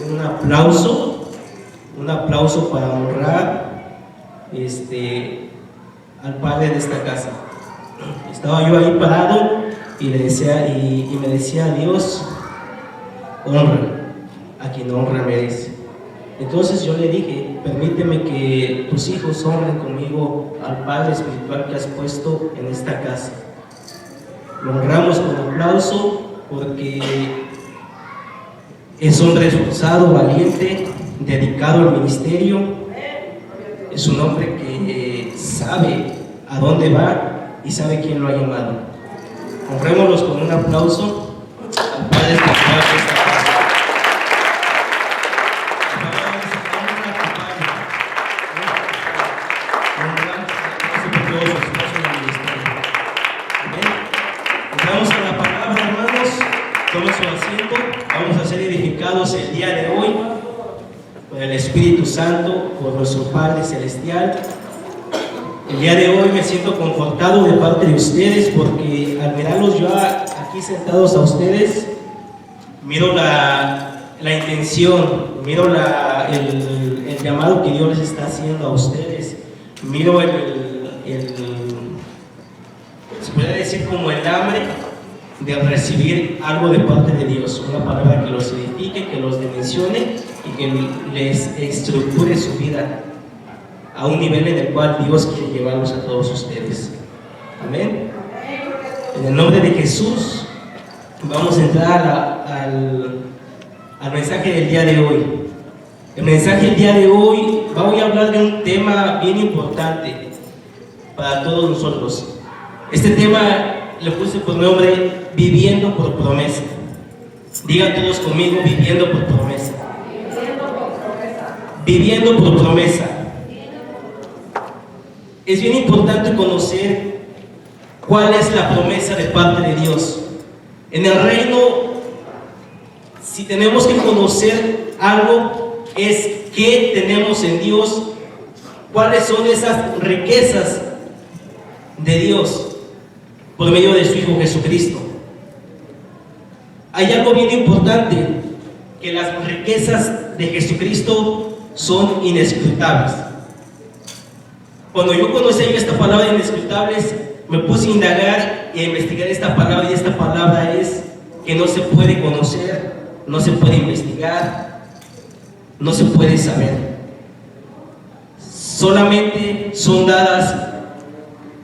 un aplauso para honrar al padre de esta casa. Estaba yo ahí parado y me decía Dios, honra a quien honra merece. Entonces yo le dije, permíteme que tus hijos honren conmigo al Padre espiritual que has puesto en esta casa. Lo honramos con aplauso porque es hombre esforzado, valiente, dedicado al ministerio. Es un hombre que sabe a dónde va y sabe quién lo ha llamado. Honrémoslos con un aplauso al Padre espiritual que está acá. Entramos a la palabra, hermanos. Toma su asiento. Vamos a ser edificados el día de hoy por el Espíritu Santo, por nuestro Padre Celestial. El día de hoy me siento confortado de parte de ustedes porque al mirarlos yo aquí sentados a ustedes, miro la intención, miro el llamado que Dios les está haciendo a ustedes, miro se puede decir como el hambre de recibir algo de parte de Dios, una palabra que los edifique, que los dimensione y que les estructure su vida a un nivel en el cual Dios quiere llevarlos a todos ustedes. Amén. En el nombre de Jesús vamos a entrar al mensaje del día de hoy. El mensaje del día de hoy, voy a hablar de un tema bien importante para todos nosotros. Este tema le puse por nombre Viviendo por Promesa. Digan todos conmigo, viviendo por promesa. Viviendo por promesa. Es bien importante conocer cuál es la promesa de parte de Dios. En el reino, si tenemos que conocer algo, es qué tenemos en Dios, cuáles son esas riquezas de Dios por medio de su Hijo Jesucristo. Hay algo bien importante, que las riquezas de Jesucristo son inescrutables. Cuando yo conocí esta palabra inescrutables, me puse a indagar y a investigar esta palabra, y esta palabra es que no se puede conocer, no se puede investigar, no se puede saber. Solamente son dadas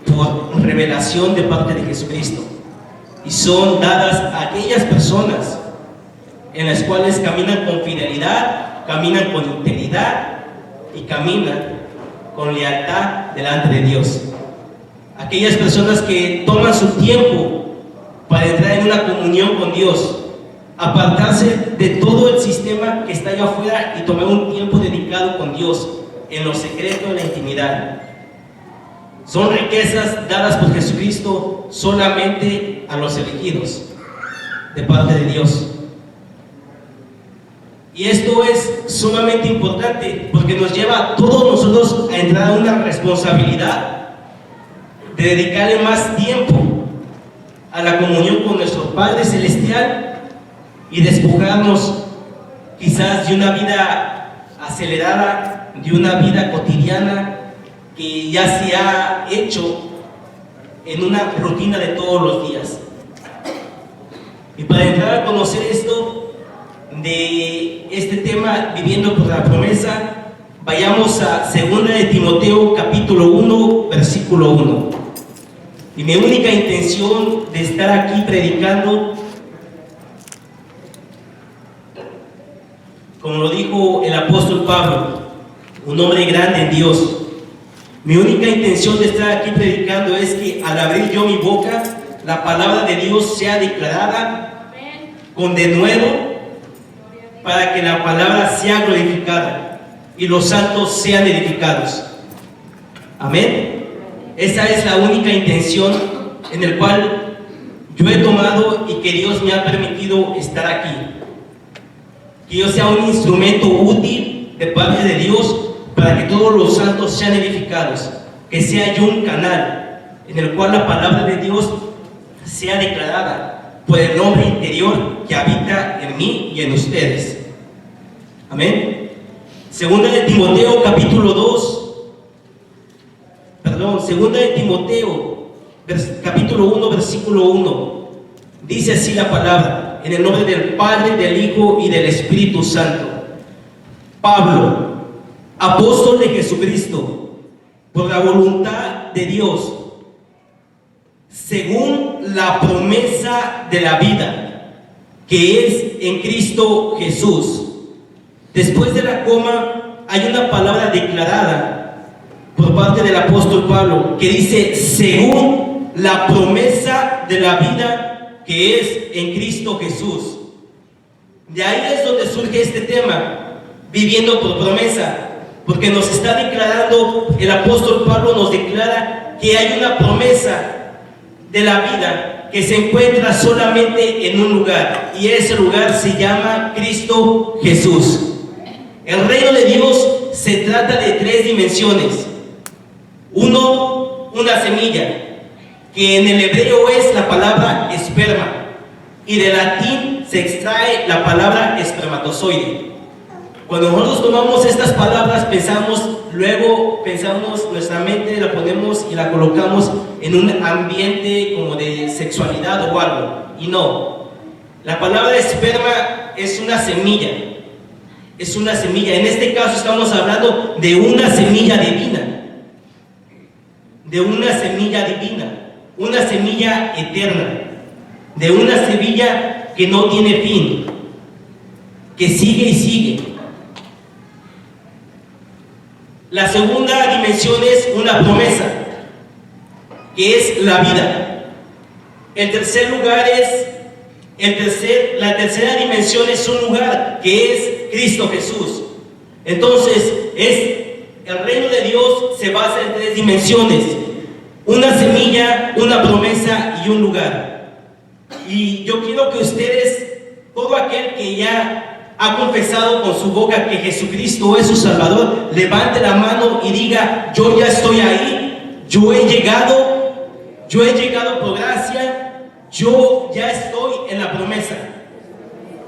por revelación de parte de Jesucristo, y son dadas a aquellas personas en las cuales caminan con fidelidad, caminan con integridad y caminan con lealtad delante de Dios. Aquellas personas que toman su tiempo para entrar en una comunión con Dios, apartarse de todo el sistema que está allá afuera y tomar un tiempo dedicado con Dios en lo secreto, en la intimidad. Son riquezas dadas por Jesucristo solamente a los elegidos de parte de Dios. Y esto es sumamente importante porque nos lleva a todos nosotros a entrar a una responsabilidad de dedicarle más tiempo a la comunión con nuestro Padre Celestial y despojarnos quizás de una vida acelerada, de una vida cotidiana que ya se ha hecho en una rutina de todos los días. Y para entrar a conocer esto, de este tema, viviendo por la promesa, vayamos a 2 de Timoteo capítulo 1, versículo 1. Y mi única intención de estar aquí predicando, como lo dijo el apóstol Pablo, un hombre grande en Dios, mi única intención de estar aquí predicando es que al abrir yo mi boca, la palabra de Dios sea declarada con denuedo, para que la palabra sea glorificada y los santos sean edificados. Amén. Esa es la única intención en la cual yo he tomado y que Dios me ha permitido estar aquí. Que yo sea un instrumento útil de parte de Dios para que todos los santos sean edificados. Que sea yo un canal en el cual la palabra de Dios sea declarada por el hombre interior que habita en mí y en ustedes. Amén. Segunda de Timoteo capítulo 1, capítulo 1, versículo 1. Dice así la palabra, en el nombre del Padre, del Hijo y del Espíritu Santo. Pablo, apóstol de Jesucristo, por la voluntad de Dios, según la promesa de la vida, que es en Cristo Jesús. Después de la coma hay una palabra declarada por parte del apóstol Pablo que dice según la promesa de la vida que es en Cristo Jesús. De ahí es donde surge este tema, viviendo por promesa, porque nos está declarando, el apóstol Pablo nos declara que hay una promesa de la vida que se encuentra solamente en un lugar, y ese lugar se llama Cristo Jesús. El reino de Dios se trata de 3 dimensiones. Uno, una semilla, que en el hebreo es la palabra esperma, y del latín se extrae la palabra espermatozoide. Cuando nosotros tomamos estas palabras, pensamos, nuestra mente la ponemos y la colocamos en un ambiente como de sexualidad o algo, y no. La palabra esperma es una semilla. Es una semilla. En este caso estamos hablando de una semilla divina. De una semilla divina. Una semilla eterna. De una semilla que no tiene fin. Que sigue y sigue. La segunda dimensión es una promesa, que es la vida. El tercer lugar es la tercera dimensión es un lugar, que es Cristo Jesús. Entonces, el reino de Dios se basa en 3 dimensiones: una semilla, una promesa y un lugar. Y yo quiero que ustedes, todo aquel que ya ha confesado con su boca que Jesucristo es su Salvador, levante la mano y diga: yo ya estoy ahí, yo he llegado por gracia, yo ya estoy en la promesa.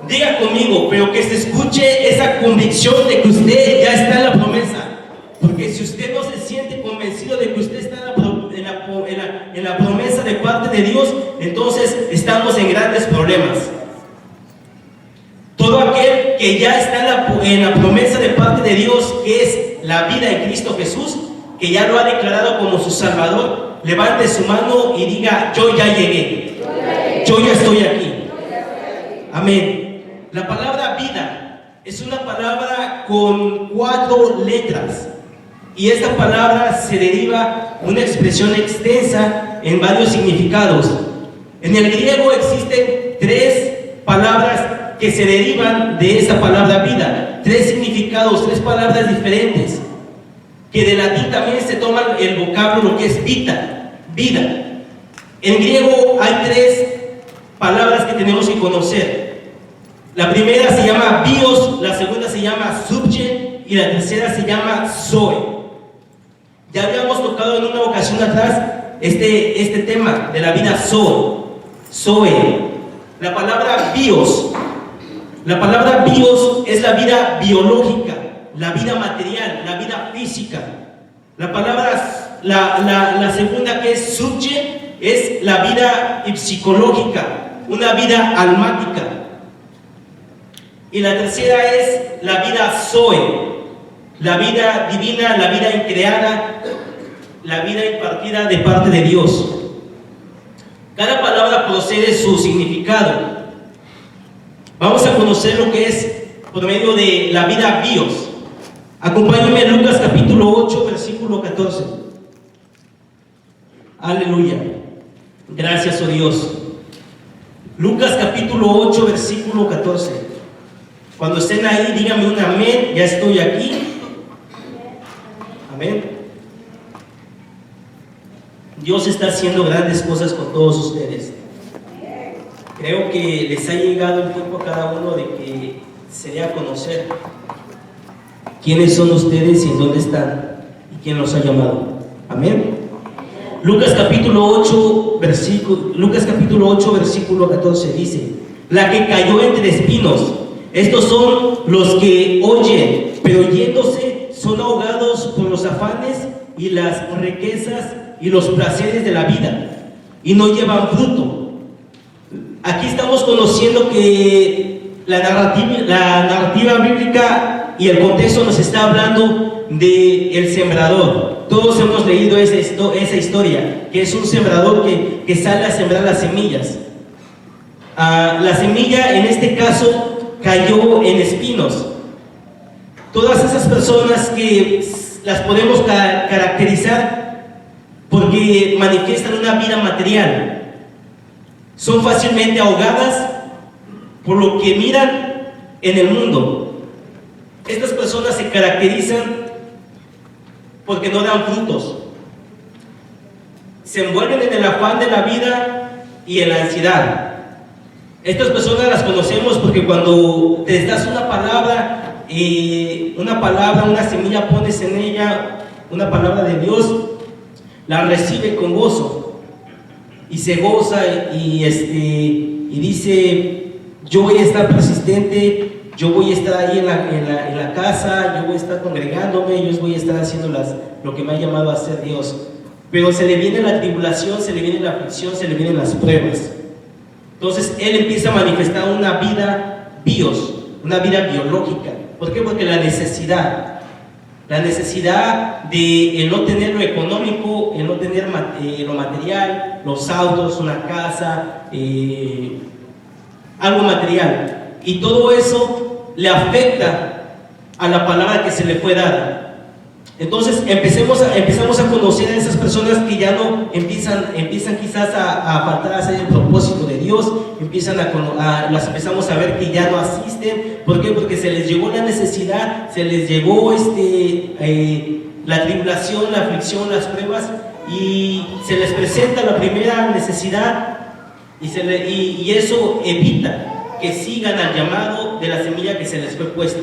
Diga conmigo, pero que se escuche esa convicción de que usted ya está en la promesa. Porque si usted no se siente convencido de que usted está en la promesa de parte de Dios, entonces estamos en grandes problemas. Todo aquel que ya está en la promesa de parte de Dios, que es la vida en Cristo Jesús, que ya lo ha declarado como su Salvador, levante su mano y diga: yo ya llegué, yo ya estoy aquí. Amén. La palabra vida es una palabra con 4 letras, y esta palabra se deriva una expresión extensa en varios significados. En el griego existen 3 palabras que se derivan de esta palabra vida, 3 significados, 3 palabras diferentes, que de latín también se toman el vocablo, lo que es vita, vida. En griego hay 3 palabras que tenemos que conocer. La primera se llama bios, la segunda se llama subje y la tercera se llama zoe. Ya habíamos tocado en una ocasión atrás este tema de la vida zoe. La palabra bios es la vida biológica, la vida material, la vida física. La segunda, que es subje, es la vida psicológica, una vida almática. Y la tercera es la vida zoe, la vida divina, la vida increada, la vida impartida de parte de Dios. Cada palabra procede su significado. Vamos a conocer lo que es por medio de la vida bios. Acompáñenme a Lucas capítulo 8, versículo 14. Aleluya. Gracias, oh Dios. Lucas capítulo 8, versículo 14. Cuando estén ahí, díganme un amén. Ya estoy aquí. Amén. Dios está haciendo grandes cosas con todos ustedes. Creo que les ha llegado el tiempo a cada uno de que se dé a conocer quiénes son ustedes y en dónde están y quién los ha llamado. Amén. Lucas capítulo 8, versículo 14 dice: la que cayó entre espinos Estos son los que oyen, pero yéndose son ahogados por los afanes y las riquezas y los placeres de la vida, y no llevan fruto. Aquí estamos conociendo que la narrativa bíblica y el contexto nos está hablando del sembrador. Todos hemos leído esa historia, que es un sembrador que sale a sembrar las semillas. La semilla en este caso cayó en espinos. Todas esas personas que las podemos caracterizar porque manifiestan una vida material, son fácilmente ahogadas por lo que miran en el mundo. Estas personas se caracterizan porque no dan frutos, se envuelven en el afán de la vida y en la ansiedad. Estas personas las conocemos porque cuando te das una palabra, una semilla, pones en ella una palabra de Dios, la recibe con gozo y se goza y dice: yo voy a estar persistente, yo voy a estar ahí en la casa, yo voy a estar congregándome, yo voy a estar haciendo lo que me ha llamado a hacer Dios. Pero se le viene la tribulación, se le viene la aflicción, se le vienen las pruebas. Entonces él empieza a manifestar una vida bios, una vida biológica. ¿Por qué? Porque la necesidad de el no tener lo económico, el no tener lo material, los autos, una casa, algo material, y todo eso le afecta a la palabra que se le fue dada. Entonces empezamos a conocer a esas personas que ya no empiezan quizás a faltar a hacer el propósito de Dios, las empezamos a ver que ya no asisten. ¿Por qué? Porque se les llegó la necesidad, se les llegó la tribulación, la aflicción, las pruebas, y se les presenta la primera necesidad, y eso evita que sigan al llamado de la semilla que se les fue puesta.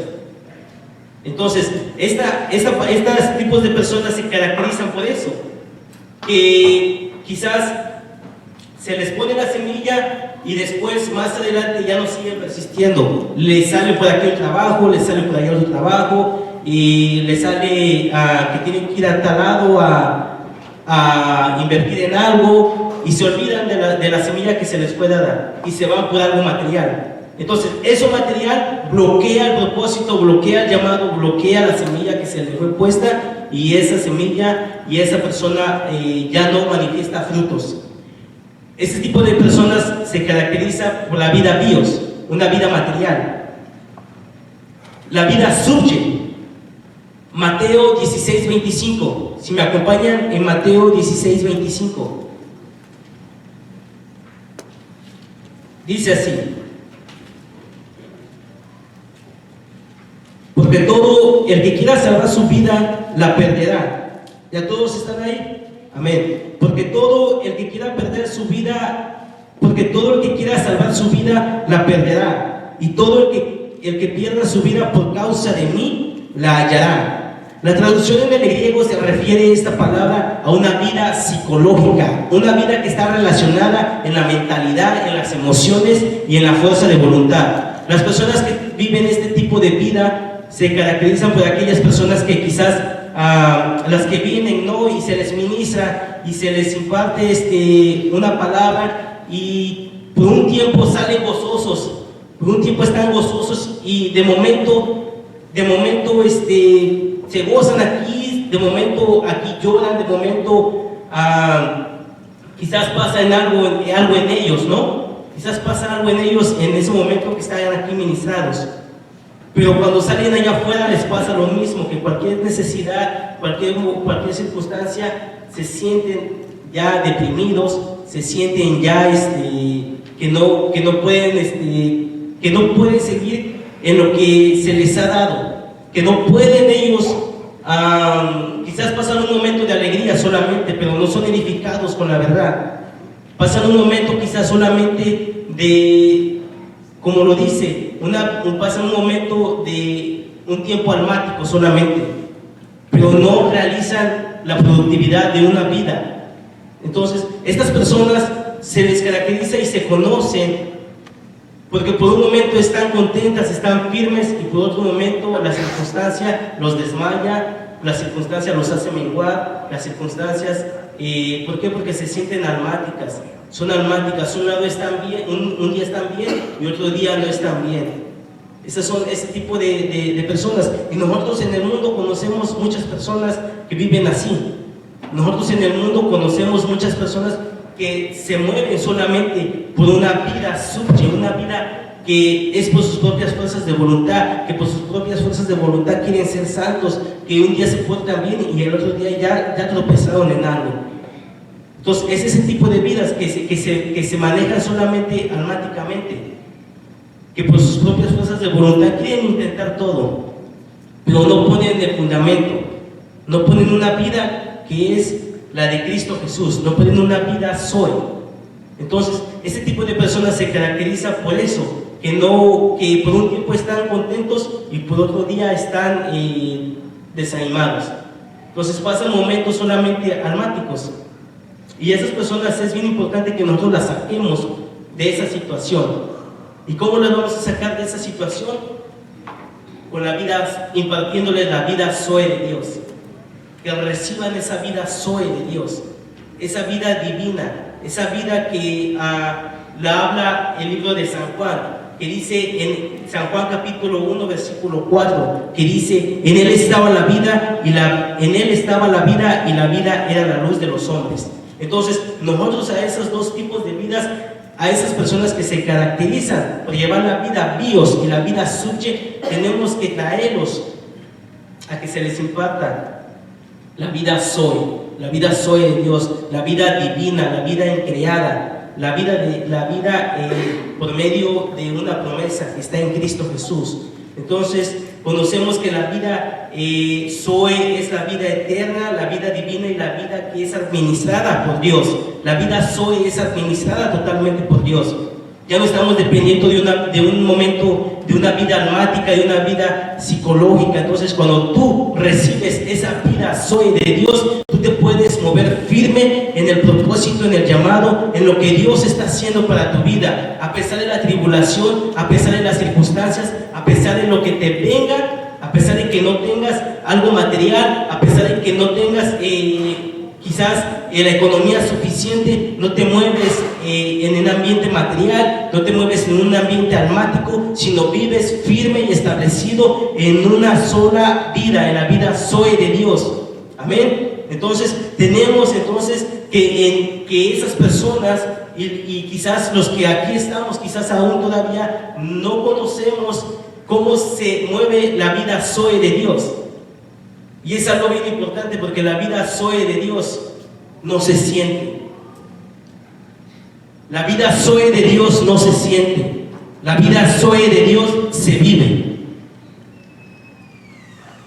Entonces, estos tipos de personas se caracterizan por eso, que quizás se les pone la semilla y después, más adelante, ya no siguen persistiendo. Les sale por aquí un trabajo, les sale por allá otro trabajo, y les sale que tienen que ir a tal lado a invertir en algo, y se olvidan de la semilla que se les fue dada y se van por algo material. Entonces, eso material bloquea el propósito, bloquea el llamado, bloquea la semilla que se le fue puesta, y esa semilla y esa persona ya no manifiesta frutos. Este tipo de personas se caracteriza por la vida bios, una vida material. La vida subye. Mateo 16:25. Si me acompañan en Mateo 16:25. Dice así: porque todo el que quiera salvar su vida la perderá. ¿Ya todos están ahí? Amén. Porque todo el que quiera salvar su vida la perderá, y todo el que pierda su vida por causa de mí la hallará. La traducción en el griego se refiere esta palabra a una vida psicológica, una vida que está relacionada en la mentalidad, en las emociones y en la fuerza de voluntad. Las personas que viven este tipo de vida se caracterizan por aquellas personas que quizás las que vienen, ¿no?, y se les ministra y se les imparte una palabra, y por un tiempo salen gozosos, por un tiempo están gozosos, y de momento se gozan aquí, de momento aquí lloran, de momento quizás pasa algo en ellos, ¿no? Quizás pasa algo en ellos en ese momento que están aquí ministrados. Pero cuando salen allá afuera les pasa lo mismo, que cualquier necesidad, cualquier circunstancia, se sienten ya deprimidos, se sienten ya que no pueden seguir en lo que se les ha dado, que no pueden ellos, quizás pasan un momento de alegría solamente, pero no son edificados con la verdad. Pasan un momento quizás solamente de, como lo dice, pasan un momento de un tiempo almático solamente, pero no realizan la productividad de una vida. Entonces, estas personas se les caracteriza y se conocen Porque por un momento están contentas, están firmes, y por otro momento la circunstancia los desmaya, la circunstancia los hace menguar, las circunstancias, ¿por qué? Porque se sienten almáticas, son almáticas, un lado están bien, un día están bien y otro día no están bien. Esas son ese tipo de personas, y nosotros en el mundo conocemos muchas personas que viven así. Nosotros en el mundo conocemos muchas personas que se mueven solamente por una vida suya, una vida que es por sus propias fuerzas de voluntad, que por sus propias fuerzas de voluntad quieren ser santos, que un día se portan bien y el otro día ya tropezaron en algo. Entonces es ese tipo de vidas que se manejan solamente almáticamente, que por sus propias fuerzas de voluntad quieren intentar todo, pero no ponen el fundamento, no ponen una vida que es la de Cristo Jesús, no ponen una vida soy. Entonces, este tipo de personas se caracteriza por eso, que por un tiempo están contentos y por otro día están desanimados. Entonces pasan momentos solamente almáticos, y esas personas es bien importante que nosotros las saquemos de esa situación. ¿Y cómo las vamos a sacar de esa situación? Con la vida, impartiéndoles la vida Zoe de Dios, que reciban esa vida Zoe de Dios, esa vida divina, esa vida que la habla el libro de San Juan, que dice en San Juan capítulo 1 versículo 4, que dice: en él estaba la vida y la vida era la luz de los hombres. Entonces nosotros a esos dos tipos de vidas, a esas personas que se caracterizan por llevar la vida bios y la vida subje, tenemos que traerlos a que se les imparta la vida Zoe de Dios, la vida divina, la vida creada, la vida por medio de una promesa que está en Cristo Jesús. Entonces conocemos que la vida Zoe es la vida eterna, la vida divina y la vida que es administrada por Dios. La vida Zoe es administrada totalmente por Dios. Ya no estamos dependiendo de un momento, de una vida almática, de una vida psicológica. Entonces, cuando tú recibes esa vida Zoe de Dios, tú te puedes mover firme en el propósito, en el llamado, en lo que Dios está haciendo para tu vida, a pesar de la tribulación, a pesar de las circunstancias, a pesar de lo que te venga, a pesar de que no tengas algo material, a pesar de que no tengas quizás la economía suficiente, no te mueves en un ambiente material, no te mueves en un ambiente almático, sino vives firme y establecido en una sola vida, en la vida Zoe de Dios. Amén. Entonces tenemos que esas personas y quizás los que aquí estamos, quizás aún todavía no conocemos cómo se mueve la vida Zoe de Dios. Y es algo bien importante, porque la vida Zoe de Dios no se siente. La vida Zoe de Dios no se siente. La vida Zoe de Dios se vive.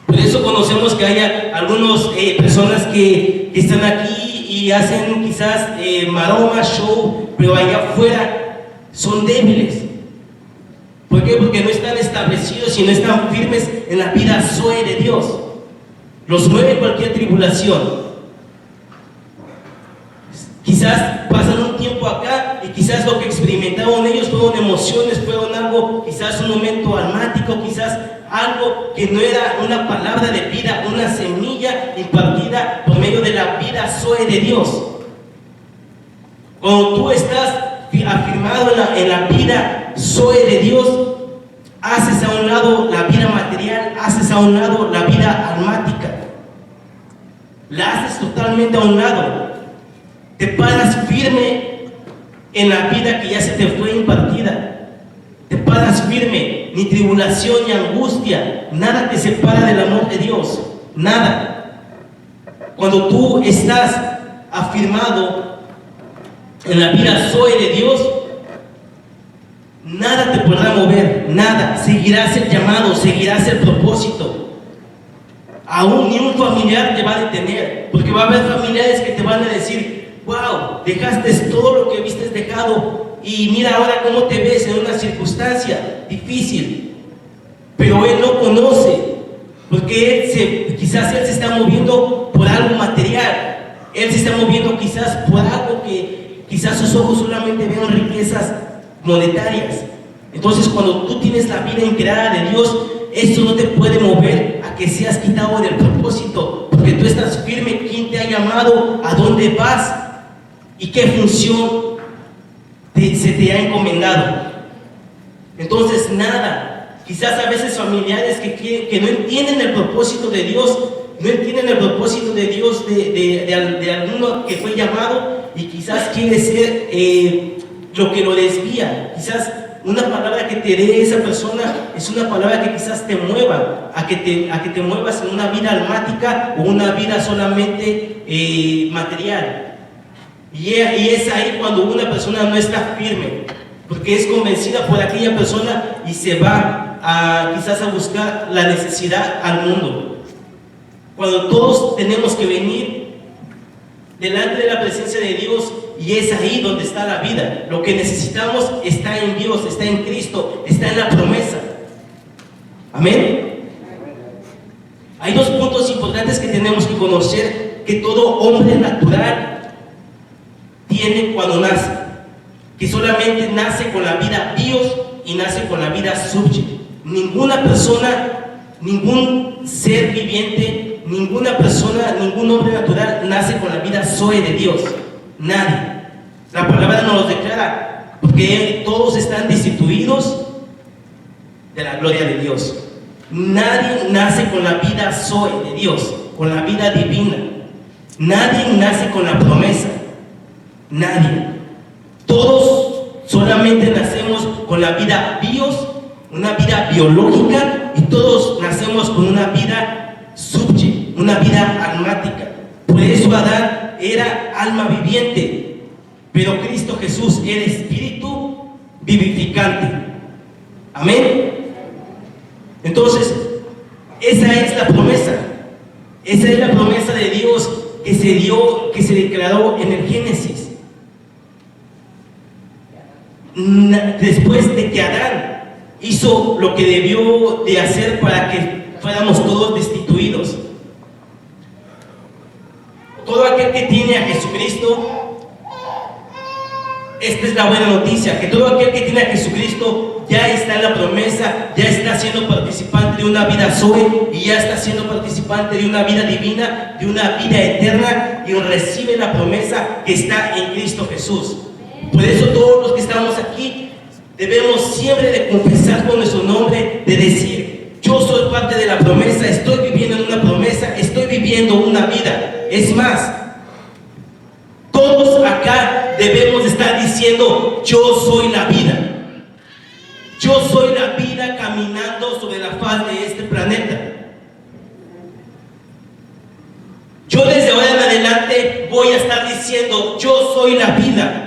Por eso conocemos que hay algunas personas que están aquí y hacen quizás maroma, show, pero allá afuera son débiles. ¿Por qué? Porque no están establecidos y no están firmes en la vida Zoe de Dios. Los mueve cualquier tribulación. Quizás pasan un tiempo acá y quizás lo que experimentaron ellos fueron emociones, fueron algo, quizás un momento almático, quizás algo que no era una palabra de vida, una semilla impartida por medio de la vida Zoe de Dios. Cuando tú estás afirmado en la vida Zoe de Dios, haces a un lado la vida material, haces a un lado la vida almática, la haces totalmente a un lado, te paras firme en la vida que ya se te fue impartida, te paras firme, ni tribulación ni angustia, nada te separa del amor de Dios, nada. Cuando tú estás afirmado en la vida Zoe de Dios, nada te podrá mover, nada. Seguirás el llamado, seguirás el propósito. Aún ni un familiar te va a detener, porque va a haber familiares que te van a decir: wow, dejaste todo lo que habías dejado y mira ahora cómo te ves en una circunstancia difícil. Pero él no conoce, porque quizás él se está moviendo por algo material, él se está moviendo quizás por algo que quizás sus ojos solamente ven riquezas monetarias, Entonces, cuando tú tienes la vida integrada de Dios, eso no te puede mover a que seas quitado del propósito, porque tú estás firme. ¿Quién te ha llamado? ¿A dónde vas? ¿Y qué función se te ha encomendado? Entonces, nada. Quizás a veces familiares que no entienden el propósito de Dios, no entienden el propósito de Dios de alguno que fue llamado, y quizás quiere ser lo que lo desvía. Quizás una palabra que te dé esa persona es una palabra que quizás te mueva a que te muevas en una vida almática o una vida solamente material. Y es ahí cuando una persona no está firme, porque es convencida por aquella persona y se va quizás a buscar la necesidad al mundo. Cuando todos tenemos que venir delante de la presencia de Dios, y es ahí donde está la vida. Lo que necesitamos está en Dios, está en Cristo, está en la promesa. Amén. Hay dos puntos importantes que tenemos que conocer, que todo hombre natural tiene cuando nace, que solamente nace con la vida bios y nace con la vida subye. Ninguna persona, ningún ser viviente, ninguna persona, ningún hombre natural nace con la vida zoe de Dios. Nadie. La palabra nos lo declara, porque todos están destituidos de la gloria de Dios. Nadie nace con la vida zoe de Dios, con la vida divina. Nadie nace con la promesa. Nadie. Todos solamente nacemos con la vida bios, una vida biológica, y todos nacemos con una vida subye, una vida almática. Por eso Adán era alma viviente, pero Cristo Jesús era espíritu vivificante. Amén. Entonces, esa es la promesa. Esa es la promesa de Dios que se dio, que se declaró en el Génesis. Después de que Adán hizo lo que debió de hacer para que fuéramos todos destituidos. Todo aquel que tiene a Jesucristo, esta es la buena noticia, que todo aquel que tiene a Jesucristo ya está en la promesa, ya está siendo participante de una vida zoe, y ya está siendo participante de una vida divina, de una vida eterna, y recibe la promesa que está en Cristo Jesús. Por eso todos los que estamos aquí debemos siempre de confesar con nuestro nombre, de decir: yo soy parte de la promesa, estoy viviendo en una promesa, estoy viviendo una vida. Es más, todos acá debemos estar diciendo: yo soy la vida. Yo soy la vida caminando sobre la faz de este planeta. Yo desde ahora en adelante voy a estar diciendo: yo soy la vida.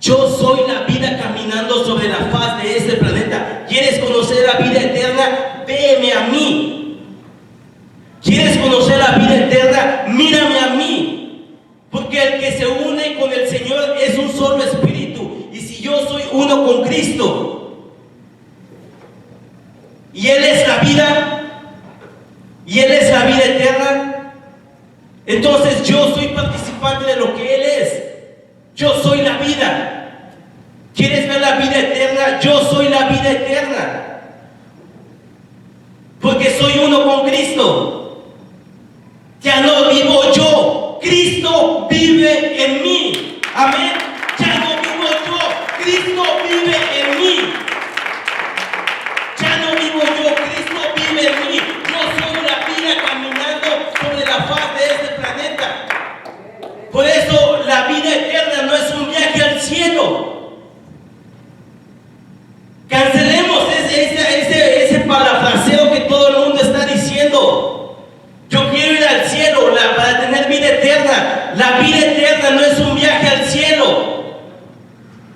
Yo soy la vida caminando sobre la faz de este planeta. ¿Quieres conocer la vida eterna? Véeme a mí. ¿Quieres conocer la vida eterna? Mírame a mí. Porque el que se une con el Señor es un solo espíritu. Y si yo soy uno con Cristo, y Él es la vida, y Él es la vida eterna, entonces yo soy participante de lo que Él es. Yo soy la vida. ¿Quieres ver la vida eterna? Yo soy la vida eterna. Porque soy uno con Cristo. Ya no vivo yo, Cristo vive en mí. Amén. Ya no vivo yo, Cristo vive en mí. Ya no vivo yo, Cristo vive en mí. Yo soy la vida caminando sobre la faz de este planeta. Por eso la vida eterna no es un viaje al cielo. Cancelemos ese parafraseo que todo el mundo está diciendo. Yo quiero ir al cielo para tener vida eterna. La vida eterna no es un viaje al cielo.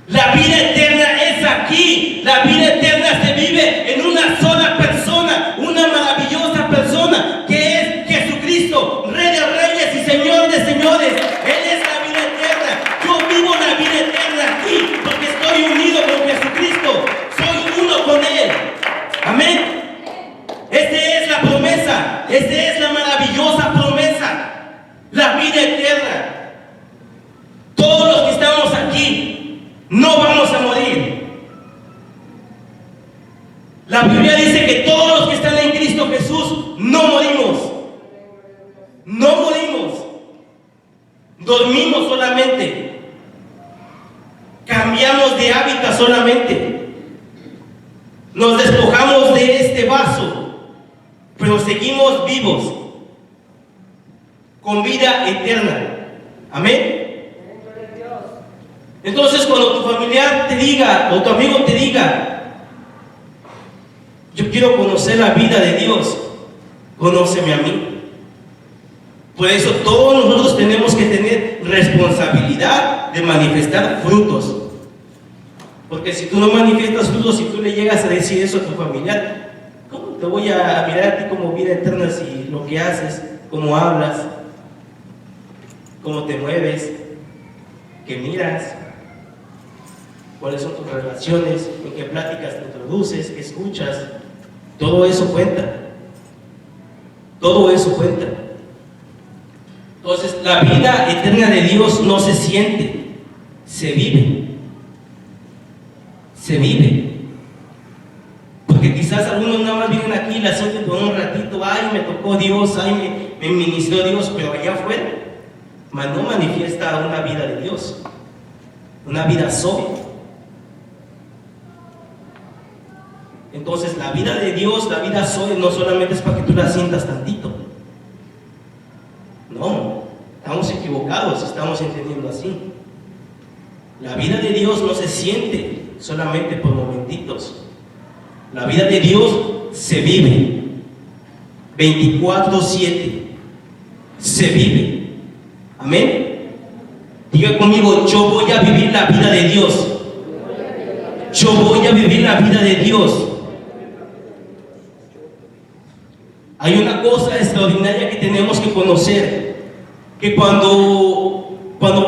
La vida eterna es aquí. La vida eterna se vive en una sola persona, una maravillosa persona, que es Jesucristo, Rey de Reyes y Señor de Señores. Él es la vida eterna. Yo vivo la vida eterna aquí porque estoy unido con Jesucristo. Soy uno con Él. Amén. Esta es la promesa. Esta es la maravillosa promesa. La vida eterna. Todos los que estamos aquí no vamos a morir. de hábitat solamente. Nos despojamos de este vaso, pero seguimos vivos, con vida eterna. Amén. Entonces, cuando tu familiar te diga, o tu amigo te diga, yo quiero conocer la vida de Dios, conóceme a mí. Por eso todos nosotros tenemos que tener responsabilidad de manifestar frutos. Porque si tú no manifiestas frutos, si tú le llegas a decir eso a tu familiar, ¿cómo te voy a mirar a ti como vida eterna si lo que haces, cómo hablas, cómo te mueves, qué miras, cuáles son tus relaciones, en qué pláticas te introduces, qué escuchas? Todo eso cuenta. Todo eso cuenta. Entonces, la vida eterna de Dios no se siente, se vive. Se vive. Porque quizás algunos nada más vienen aquí y la sienten por un ratito, ay, me tocó Dios, ay, me ministró Dios, pero allá afuera no manifiesta una vida de Dios, una vida Zoe. Entonces, la vida de Dios, la vida Zoe, no solamente es para que tú la sientas tantito. No, estamos equivocados, estamos entendiendo así. La vida de Dios no se siente solamente por momentitos. La vida de Dios se vive 24/7. Se vive. Amén. Diga conmigo, yo voy a vivir la vida de Dios. Yo voy a vivir la vida de Dios. Hay una cosa extraordinaria que tenemos que conocer, que cuando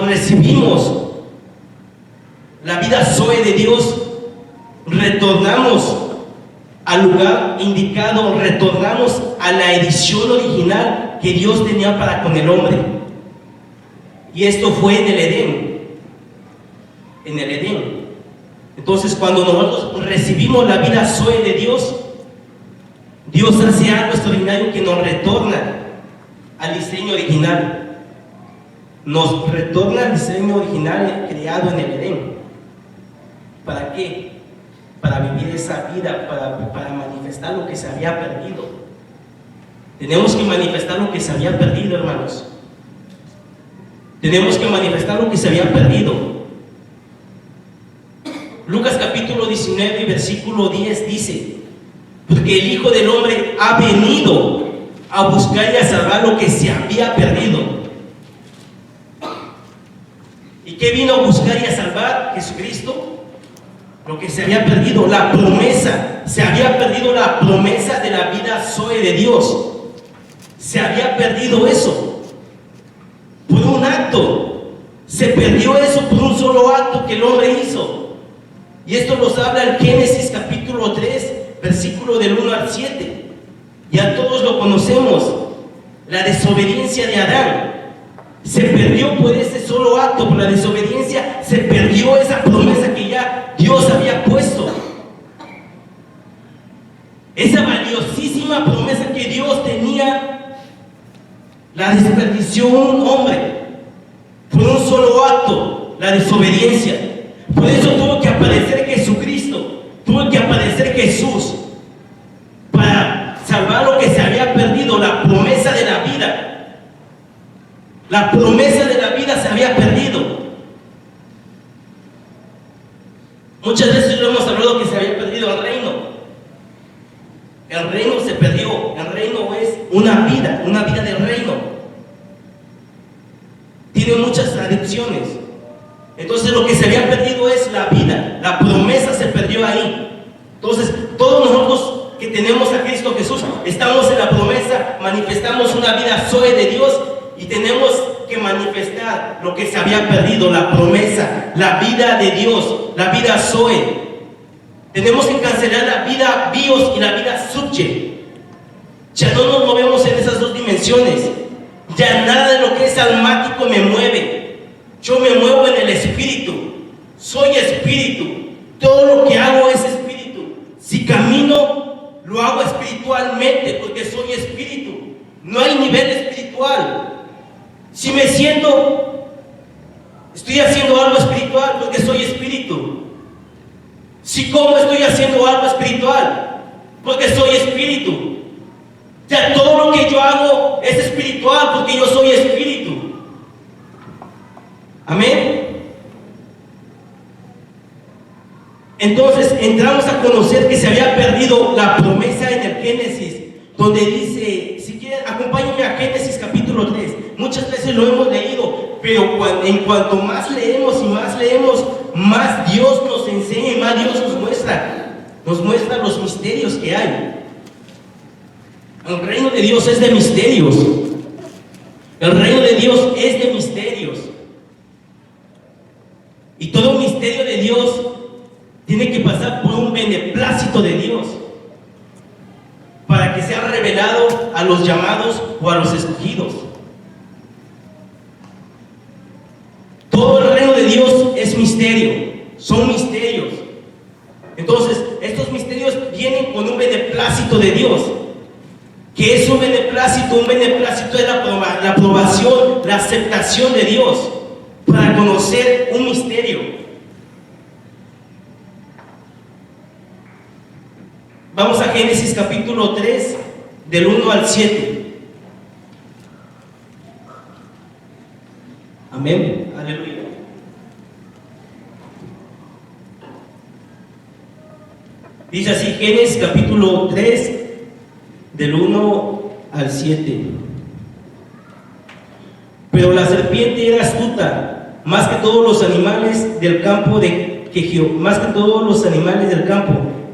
recibimos la vida Zoe de Dios, retornamos al lugar indicado, retornamos a la edición original que Dios tenía para con el hombre. Y esto fue en el Edén. En el Edén. Entonces, cuando nosotros recibimos la vida Zoe de Dios, Dios hace algo extraordinario que nos retorna al diseño original. Nos retorna al diseño original creado en el Edén. ¿Para qué? Para vivir esa vida, para manifestar lo que se había perdido. Tenemos que manifestar lo que se había perdido, hermanos. Tenemos que manifestar lo que se había perdido. Lucas capítulo 19, versículo 10 dice: porque el Hijo del Hombre ha venido a buscar y a salvar lo que se había perdido. ¿Y qué vino a buscar y a salvar Jesucristo? Lo que se había perdido, la promesa. Se había perdido la promesa de la vida Zoe de Dios. Se había perdido eso por un acto. Se perdió eso por un solo acto que el hombre hizo. Y esto nos habla el Génesis capítulo 3, versículo del 1 al 7. Ya todos lo conocemos. La desobediencia de Adán se perdió por ese solo acto, por la desobediencia. Se perdió esa promesa que ya Dios había puesto. Esa valiosísima promesa que Dios tenía, la desperdició un hombre por un solo acto, la desobediencia. Por eso tuvo que aparecer Jesucristo, tuvo que aparecer Jesús para salvar lo que se había perdido, la promesa de la vida. La promesa de la vida se había perdido. Muchas veces lo hemos hablado que se había perdido el reino. El reino se perdió. El reino es una vida del reino. Tiene muchas adicciones. Entonces lo que se había perdido es la vida. La promesa se perdió ahí. Entonces todos nosotros que tenemos a Cristo Jesús estamos en la promesa, manifestamos una vida Zoe de Dios y tenemos que manifestar lo que se había perdido, la promesa, la vida de Dios, la vida Zoe. Tenemos que cancelar la vida bios y la vida subje. Ya no nos movemos en esas dos dimensiones. Ya nada de lo que es almático me mueve. Yo me muevo en el espíritu. Soy espíritu. Todo lo que hago es espíritu. Si camino, lo hago espiritualmente porque soy espíritu. No hay nivel espiritual. Si me siento, estoy haciendo algo espiritual porque soy espíritu. Si cómo estoy haciendo algo espiritual, porque soy espíritu. O sea, todo lo que yo hago es espiritual porque yo soy espíritu. Amén. Entonces entramos a conocer que se había perdido la promesa en el Génesis, donde dice, si quieren, acompáñenme a Génesis capítulo 3. Muchas veces lo hemos leído, pero en cuanto más leemos y más leemos, más Dios nos enseña y más Dios nos muestra los misterios que hay. El reino de Dios es de misterios. El reino de Dios es de misterios. Y todo misterio de Dios tiene que pasar por un beneplácito de Dios para que sea revelado a los llamados o a los escogidos. Todo el reino de Dios es misterio, son misterios. Entonces, estos misterios vienen con un beneplácito de Dios. ¿Qué es un beneplácito? Un beneplácito es la aprobación, la aceptación de Dios para conocer un misterio. Vamos a Génesis capítulo 3, del 1 al 7. Amén. Aleluya. Dice así, Génesis capítulo 3, del 1 al 7. Pero la serpiente era astuta, más que todos los animales del campo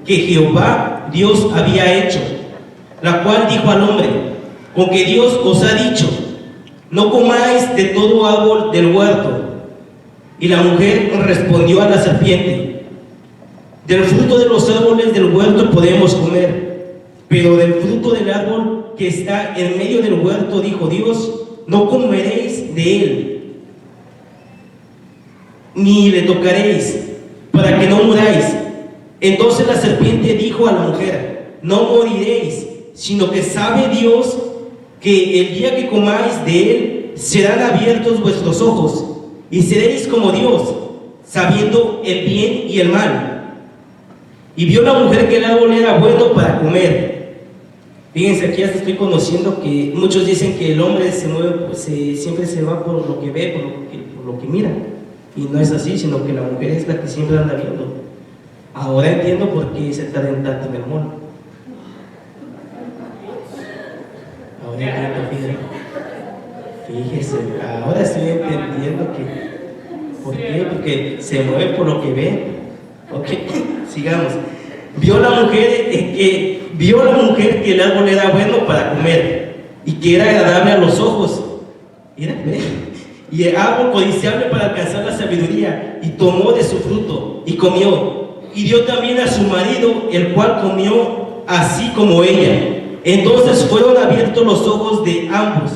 que Jehová Dios había hecho, la cual dijo al hombre: con que Dios os ha dicho, no comáis de todo árbol del huerto. Y la mujer respondió a la serpiente: del fruto de los árboles del huerto podemos comer, pero del fruto del árbol que está en medio del huerto, dijo Dios, no comeréis de él, ni le tocaréis, para que no muráis. Entonces la serpiente dijo a la mujer: no moriréis, sino que sabe Dios que el día que comáis de él serán abiertos vuestros ojos, y seréis como Dios, sabiendo el bien y el mal. Y vio la mujer que el árbol era bueno para comer. Fíjense, aquí hasta estoy conociendo que muchos dicen que el hombre se mueve, pues, siempre se va por lo que ve, por lo que mira. Y no es así, sino que la mujer es la que siempre anda viendo. Ahora entiendo por qué se tarda tanto en el mono. Ahora entiendo, fíjese, ahora estoy entendiendo que. ¿Por qué? Porque se mueve por lo que ve. Ok, sigamos. Vio la mujer que el árbol era bueno para comer y que era agradable a los ojos. Mira, ve. Y el árbol codiciable para alcanzar la sabiduría, y tomó de su fruto y comió. Y dio también a su marido, el cual comió así como ella. Entonces fueron abiertos los ojos de ambos,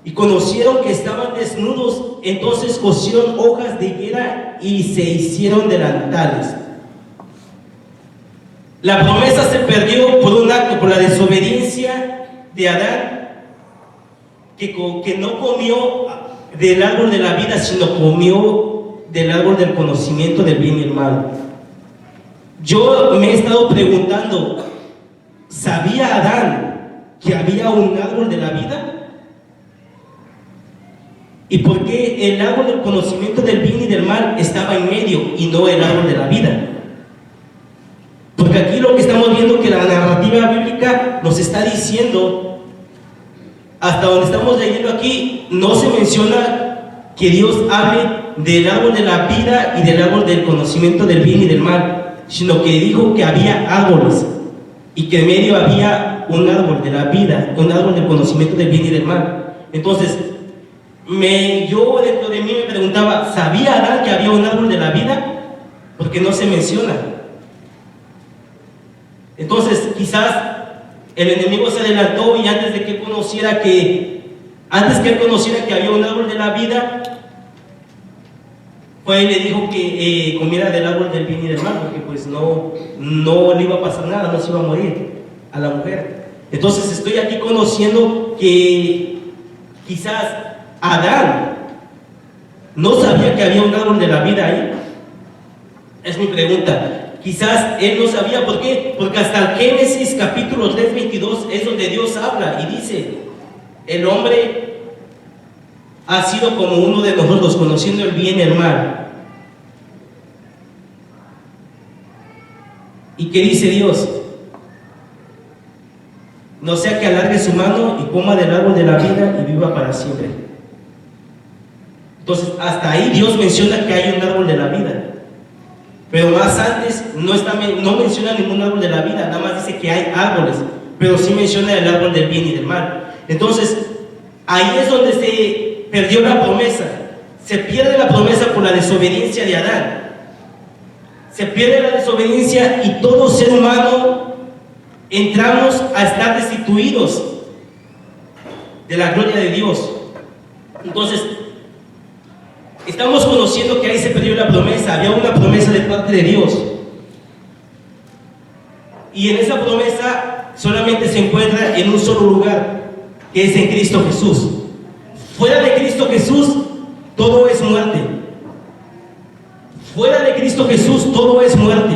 y conocieron que estaban desnudos. Entonces cosieron hojas de higuera y se hicieron delantales. La promesa se perdió por un acto, por la desobediencia de Adán, que no comió del árbol de la vida, sino comió del árbol del conocimiento del bien y el mal. Yo me he estado preguntando, ¿sabía Adán que había un árbol de la vida? ¿Y por qué el árbol del conocimiento del bien y del mal estaba en medio y no el árbol de la vida? Porque aquí lo que estamos viendo es que la narrativa bíblica nos está diciendo, hasta donde estamos leyendo aquí, no se menciona que Dios hable del árbol de la vida y del árbol del conocimiento del bien y del mal, sino que dijo que había árboles y que en medio había un árbol de la vida, un árbol del conocimiento del bien y del mal. Entonces, yo dentro de mí me preguntaba, ¿sabía Adán que había un árbol de la vida? Porque no se menciona. Entonces, quizás el enemigo se adelantó y antes que él conociera que había un árbol de la vida, fue y le dijo que comiera del árbol del bien y del mal, porque pues no le iba a pasar nada, no se iba a morir a la mujer. Entonces estoy aquí conociendo que quizás Adán no sabía que había un árbol de la vida ahí. Es mi pregunta. Quizás él no sabía. ¿Por qué? Porque hasta el Génesis capítulo 3, 22 es donde Dios habla y dice: el hombre ha sido como uno de nosotros, conociendo el bien y el mal. ¿Y qué dice Dios? No sea que alargue su mano y coma del árbol de la vida y viva para siempre. Entonces, hasta ahí Dios menciona que hay un árbol de la vida. Pero más antes no menciona ningún árbol de la vida, nada más dice que hay árboles, pero sí menciona el árbol del bien y del mal. Entonces, ahí es donde se perdió la promesa. Se pierde la promesa por la desobediencia de Adán. Se pierde la desobediencia y todo ser humano entramos a estar destituidos de la gloria de Dios. Entonces, estamos conociendo que ahí se perdió la promesa. Había una promesa de parte de Dios, y en esa promesa solamente se encuentra en un solo lugar, que es en Cristo Jesús. Fuera de Cristo Jesús todo es muerte. Fuera de Cristo Jesús todo es muerte.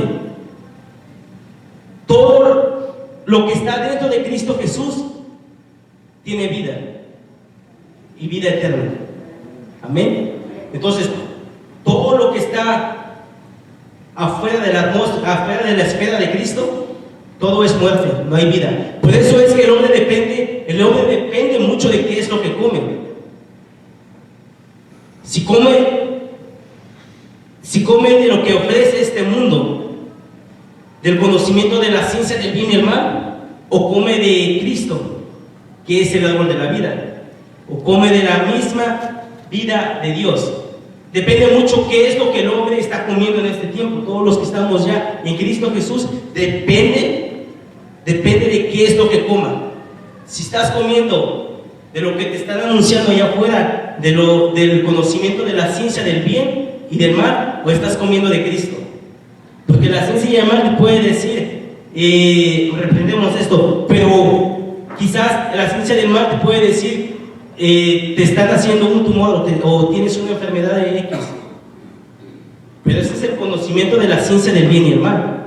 Todo lo que está dentro de Cristo Jesús tiene vida, y vida eterna. Amén. Entonces, todo lo que está afuera de la esfera de Cristo, todo es muerte, no hay vida. Por eso es que el hombre depende mucho de qué es lo que come. Si come de lo que ofrece este mundo, del conocimiento de la ciencia del bien y el mal, o come de Cristo, que es el árbol de la vida, o come de la misma vida de Dios. Depende mucho qué es lo que el hombre está comiendo en este tiempo. Todos los que estamos ya en Cristo Jesús, depende de qué es lo que coma. Si estás comiendo de lo que te están anunciando allá afuera, del conocimiento de la ciencia del bien y del mal, o estás comiendo de Cristo. Porque la ciencia y el mal te puede decir, reprendemos esto, pero quizás la ciencia del mal te puede decir, te están haciendo un tumor o tienes una enfermedad de X. Pero ese es el conocimiento de la ciencia del bien y el mal.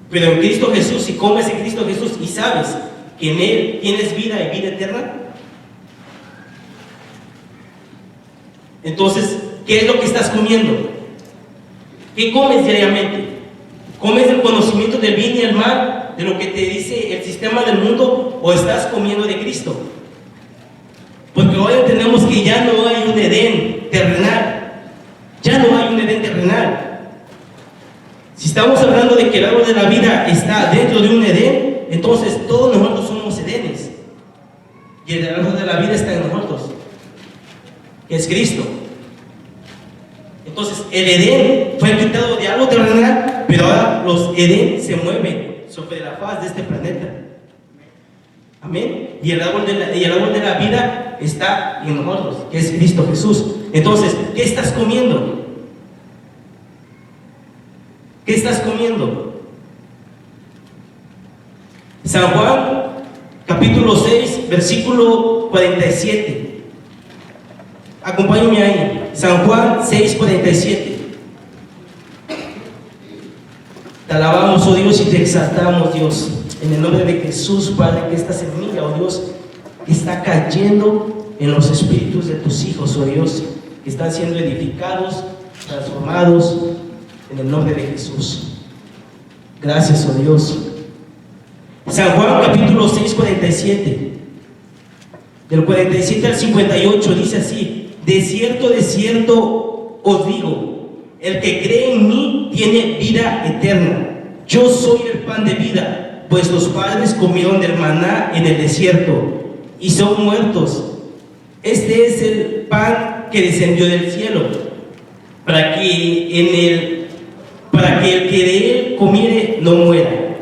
Pero en Cristo Jesús, si comes en Cristo Jesús y sabes que en Él tienes vida y vida eterna, entonces, ¿qué es lo que estás comiendo? ¿Qué comes diariamente? ¿Comes el conocimiento del bien y el mal, de lo que te dice el sistema del mundo, o estás comiendo de Cristo? Porque hoy entendemos que ya no hay un Edén terrenal. Ya no hay un Edén terrenal. Si estamos hablando de que el árbol de la vida está dentro de un Edén, entonces todos nosotros somos Edenes. Y el árbol de la vida está en nosotros, que es Cristo. Entonces el Edén fue quitado de algo terrenal, pero ahora los Edén se mueven sobre la faz de este planeta. Amén. Y el árbol de la vida está en nosotros, que es Cristo Jesús. Entonces, ¿qué estás comiendo? ¿Qué estás comiendo? San Juan, capítulo 6, versículo 47. Acompáñenme ahí. San Juan 6, 47. Te alabamos, oh Dios, y te exaltamos, Dios. En el nombre de Jesús, Padre, que esta semilla, oh Dios, está cayendo en los espíritus de tus hijos, oh Dios, que están siendo edificados, transformados, en el nombre de Jesús. Gracias, oh Dios. San Juan capítulo 6, 47. Del 47 al 58 dice así: de cierto os digo, el que cree en mí tiene vida eterna. Yo soy el pan de vida. Pues los padres comieron del maná en el desierto y son muertos. Este es el pan que descendió del cielo, para que el que de él comiere no muera.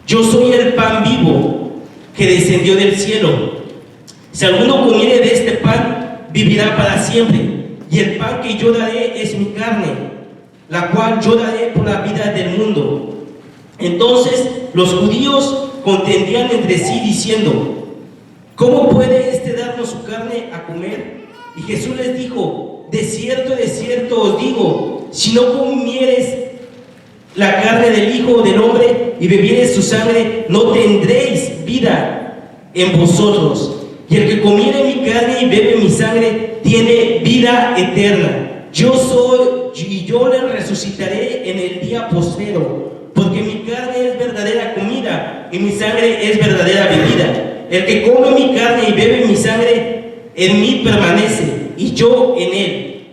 Yo soy el pan vivo que descendió del cielo. Si alguno comiere de este pan, vivirá para siempre. Y el pan que yo daré es mi carne, la cual yo daré por la vida del mundo. Entonces los judíos contendían entre sí diciendo: ¿cómo puede este darnos su carne a comer? Y Jesús les dijo: de cierto os digo, si no comieres la carne del Hijo del Hombre y bebiere su sangre, no tendréis vida en vosotros. Y el que comiere mi carne y bebe mi sangre, tiene vida eterna. Yo soy, y yo le resucitaré en el día postrero, porque mi carne es verdadera comida y mi sangre es verdadera bebida. El que come mi carne y bebe mi sangre, en mí permanece, y yo en él.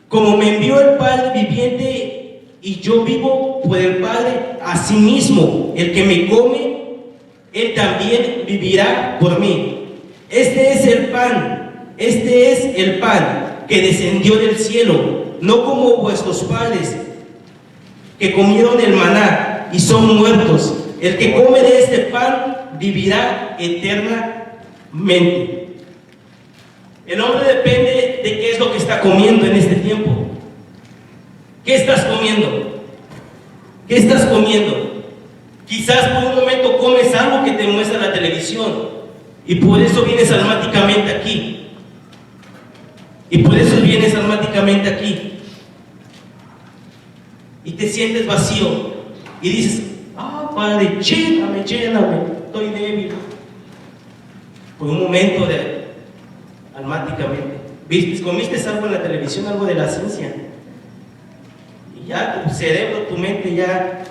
Como me envió el Padre viviente, y yo vivo por el Padre, asimismo, el que me come, él también vivirá por mí. Este es el pan que descendió del cielo, no como vuestros padres que comieron el maná y son muertos. El que come de este pan vivirá eternamente. El hombre depende de qué es lo que está comiendo en este tiempo. ¿Qué estás comiendo? ¿Qué estás comiendo? Quizás por un momento comes algo que te muestra la televisión y por eso vienes almáticamente aquí. Y te sientes vacío y dices: Padre, lléname, estoy débil. Por un momento almáticamente. Comiste algo en la televisión, algo de la ciencia. Y ya tu cerebro, tu mente ya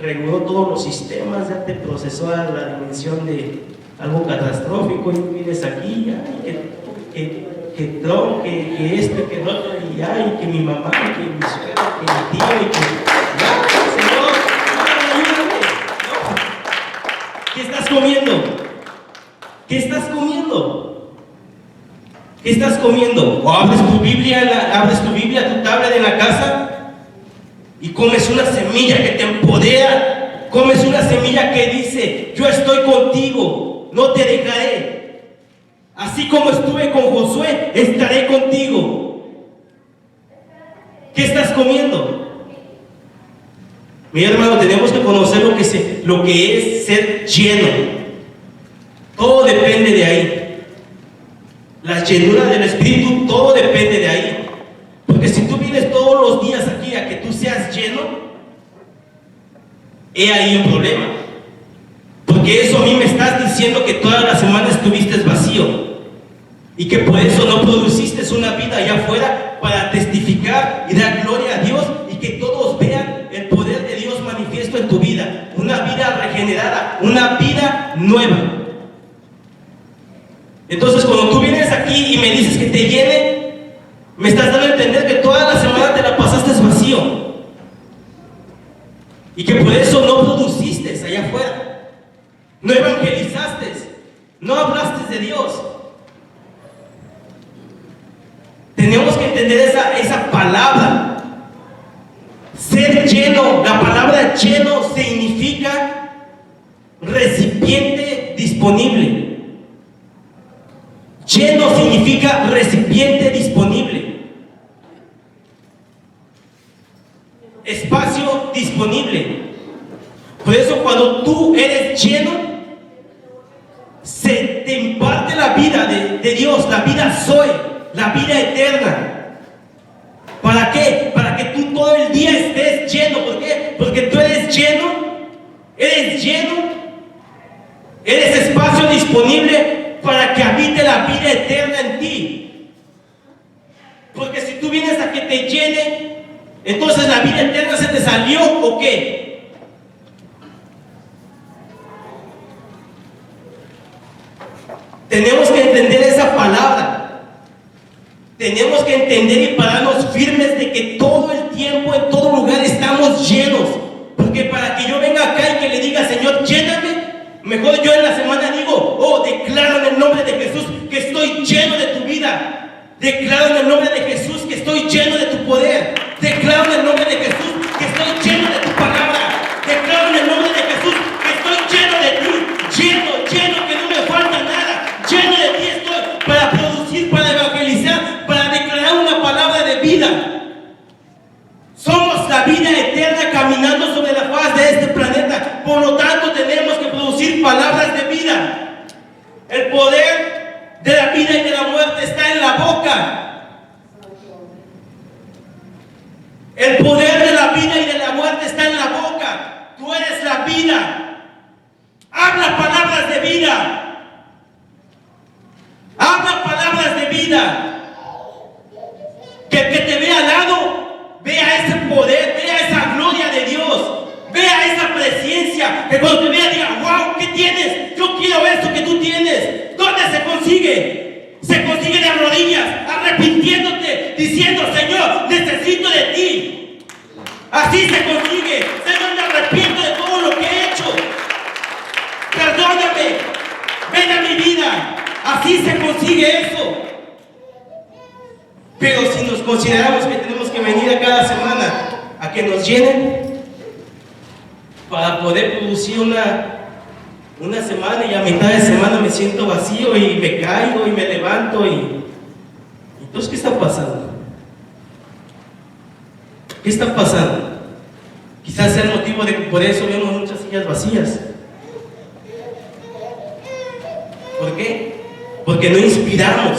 reguló todos los sistemas, ya te procesó a la dimensión de algo catastrófico y tú vienes aquí, que Trump, que esto, que el otro, y que mi mamá, que mi suegra, que mi tío, y que Señor, ayúdame. No. ¿Qué estás comiendo? ¿Qué estás comiendo? ¿Qué estás comiendo? O abres tu Biblia, tu tablet en la casa y comes una semilla que te empodera, comes una semilla que dice: yo estoy contigo, no te dejaré. Así como estuve con Josué, estaré contigo. ¿Qué estás comiendo? Mi hermano, tenemos que conocer lo que es ser lleno. Todo depende de ahí. La llenura del Espíritu, todo depende de ahí. Porque si tú vienes todos los días aquí a que tú seas lleno, he ahí un problema. Porque eso a mí me estás diciendo que toda la semana estuviste vacío y que por eso no produciste una vida allá afuera para testificar y dar gloria a Dios y que todos vean el poder de Dios manifiesto en tu vida. Una vida regenerada, una vida nueva. Entonces, cuando tú vienes aquí y me dices que te llene, me estás dando a entender que toda la semana te la pasaste vacío y que por eso no produciste allá afuera, no evangelizaste, no hablaste de Dios. Tenemos que entender esa palabra. Ser lleno, la palabra lleno significa recipiente disponible. Lleno significa recipiente disponible. Espacio disponible. Por eso cuando tú eres lleno, se te imparte la vida de Dios, la vida Zoe, la vida eterna. ¿Para qué? Para que tú todo el día estés lleno. ¿Por qué? Porque tú eres lleno, eres espacio disponible para que habite la vida eterna en ti. Porque si tú vienes a que te llene, entonces la vida eterna se te salió, ¿o qué? Tenemos que entender esa palabra. Tenemos que entender y pararnos firmes de que todo el tiempo, en todo lugar estamos llenos. Porque para que yo venga acá y que le diga: Señor, lléname, mejor yo en la semana digo: declaro en el nombre de Jesús que estoy lleno de tu vida. Declaro en el nombre de Jesús que estoy lleno de tu poder. Declaro en el nombre de Jesús que estoy lleno de tu palabra. Declaro en el nombre de Jesús que estoy lleno de ti. Lleno, que no me falta nada. Lleno de ti estoy para producir, para evangelizar, para declarar una palabra de vida. Somos la vida eterna caminando sobre la faz de este planeta. Por lo tanto, tenemos que producir palabras de vida. El poder de la vida y de la muerte está en la boca. consigues? ¿Dónde se consigue? Se consigue de rodillas, arrepintiéndote, diciendo: Señor, necesito de ti. Así se consigue. Señor, me arrepiento de todo lo que he hecho. Perdóname. Ven a mi vida. Así se consigue eso. Pero si nos consideramos que tenemos que venir a cada semana a que nos llenen para poder producir una semana, y a mitad de semana me siento vacío y me caigo y me levanto entonces, ¿qué está pasando? ¿Qué está pasando? Quizás sea el motivo de que por eso vemos muchas sillas vacías. ¿Por qué? Porque no inspiramos.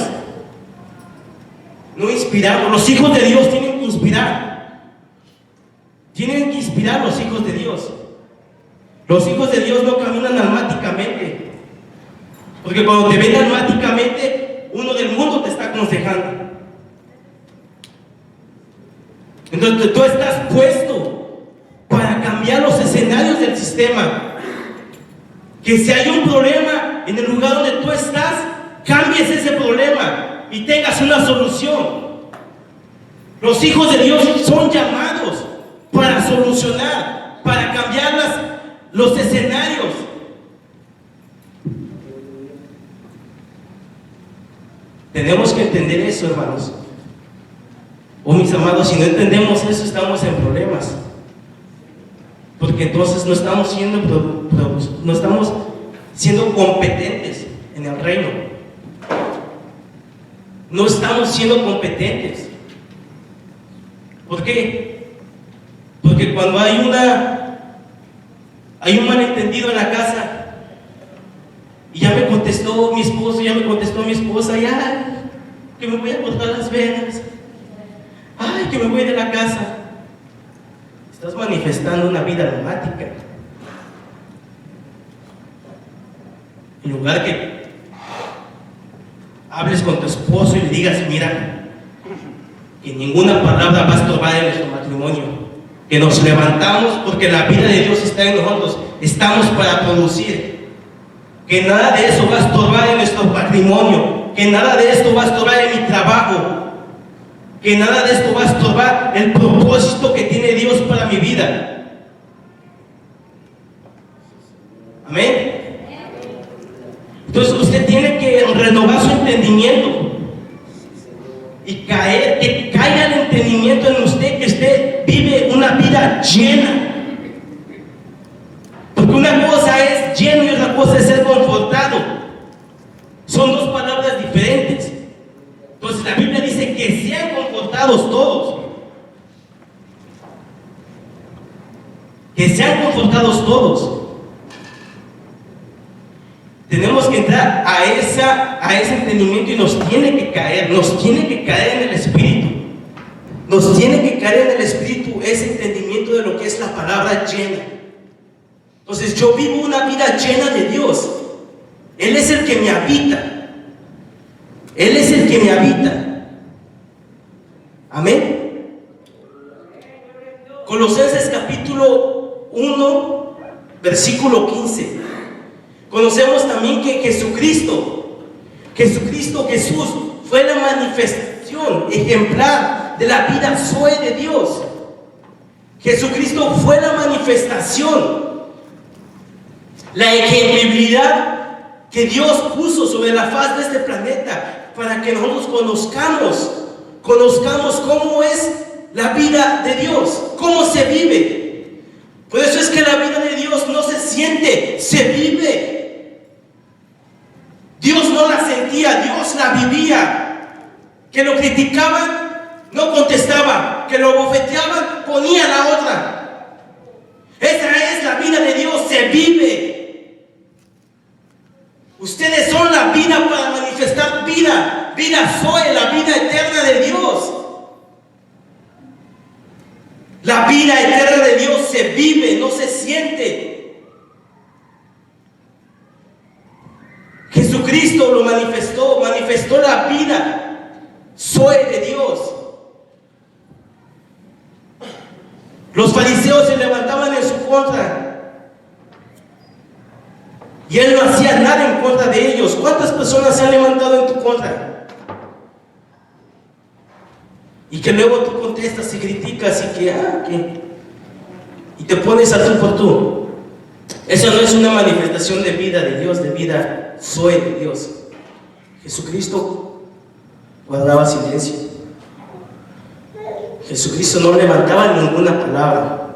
No inspiramos. Los hijos de Dios tienen que inspirar. Tienen que inspirar los hijos de Dios. Los hijos de Dios no caminan almáticamente. Porque cuando te ven almáticamente, uno del mundo te está aconsejando. Entonces tú estás puesto para cambiar los escenarios del sistema. Que si hay un problema en el lugar donde tú estás, cambies ese problema y tengas una solución. Los hijos de Dios son llamados para solucionar, para cambiar los escenarios. Tenemos que entender eso, hermanos. Mis amados, si no entendemos eso, estamos en problemas. Porque entonces no estamos siendo competentes en el reino. No estamos siendo competentes. ¿Por qué? Porque cuando hay un malentendido en la casa, y ya me contestó mi esposo, ya que me voy a cortar las venas, ay, que me voy de la casa. Estás manifestando una vida almática. En lugar que hables con tu esposo y le digas: mira, que ninguna palabra va a estorbar en nuestro matrimonio, que nos levantamos porque la vida de Dios está en nosotros, estamos para producir, que nada de eso va a estorbar en nuestro matrimonio, que nada de esto va a estorbar en mi trabajo, que nada de esto va a estorbar el propósito que tiene Dios para mi vida. Amén. Entonces usted tiene que renovar su entendimiento y que caiga el entendimiento en usted, que usted vive una vida llena. Porque una cosa es lleno y otra cosa es ser confortado. Son dos palabras diferentes. Entonces la Biblia dice que sean confortados todos. Que sean confortados todos. Tenemos que entrar a ese entendimiento y nos tiene que caer en el Espíritu. Nos tiene que caer en el Espíritu ese entendimiento de lo que es la palabra llena. Entonces yo vivo una vida llena de Dios. Él es el que me habita. Él es el que me habita. Amén. Colosenses capítulo 1, versículo 15. Conocemos también que Jesús fue la manifestación ejemplar de la vida Zoe de Dios. Jesucristo fue la manifestación, la ejemplaridad que Dios puso sobre la faz de este planeta para que nosotros conozcamos cómo es la vida de Dios, cómo se vive. Por eso es que la vida de Dios no se siente, se vive. Dios no la sentía, Dios la vivía. Que lo criticaban, no contestaba. Que lo bofeteaban, ponía la otra. Esa es la vida de Dios, se vive. Ustedes son la vida para manifestar vida Zoe, la vida eterna de Dios. La vida eterna de Dios se vive, no se siente. Jesucristo lo manifestó la vida Zoe de Dios. Los fariseos se levantaban en su contra Y él no hacía nada en contra de ellos. ¿Cuántas personas se han levantado en tu contra? Y que luego tú contestas y criticas y y te pones a tú por tú. Eso no es una manifestación de vida de Dios, de vida soy de Dios. Jesucristo guardaba silencio. Jesucristo no levantaba ninguna palabra.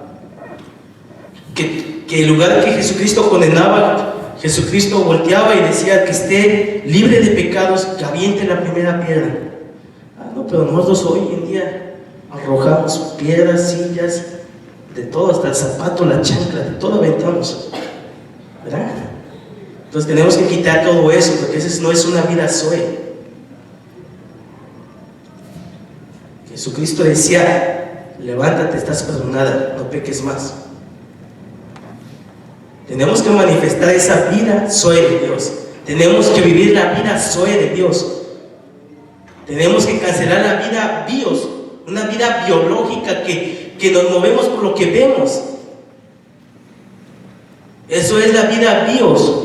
Que el lugar que Jesucristo condenaba, Jesucristo volteaba y decía que esté libre de pecados, que aviente la primera piedra. No, pero nosotros hoy en día arrojamos piedras, sillas, de todo, hasta el zapato, la chancla, de todo aventamos, ¿verdad? Entonces tenemos que quitar todo eso, porque eso no es una vida soy. Jesucristo decía: levántate, estás perdonada, no peques más. Tenemos que manifestar esa vida soy de Dios. Tenemos que vivir la vida soy de Dios. Tenemos que cancelar la vida bios, una vida biológica que nos movemos por lo que vemos. Eso es la vida bios.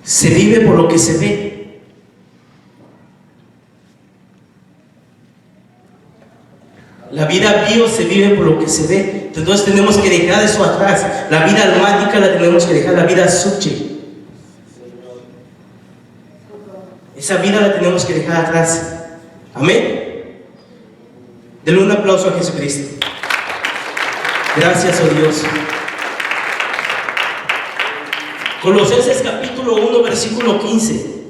Se vive por lo que se ve. La vida bios se vive por lo que se ve. Entonces tenemos que dejar eso atrás. La vida almática la tenemos que dejar, la vida subje. Esa vida la tenemos que dejar atrás. Amén. Denle un aplauso a Jesucristo. Gracias, oh Dios. Colosenses capítulo 1, versículo 15.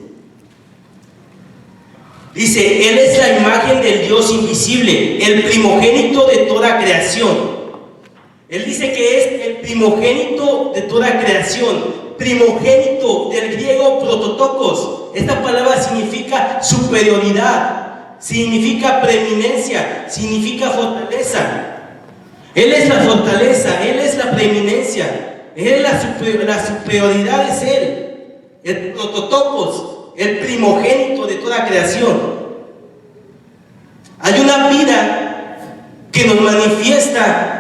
Dice: Él es la imagen del Dios invisible, el primogénito de toda creación. Él dice que es el primogénito de toda creación. Primogénito, del griego prototokos. Esta palabra significa superioridad, significa preeminencia, significa fortaleza. Él es la fortaleza, Él es la preeminencia, Él es la superioridad, es Él. El prototokos, el primogénito de toda creación. Hay una vida que nos manifiesta.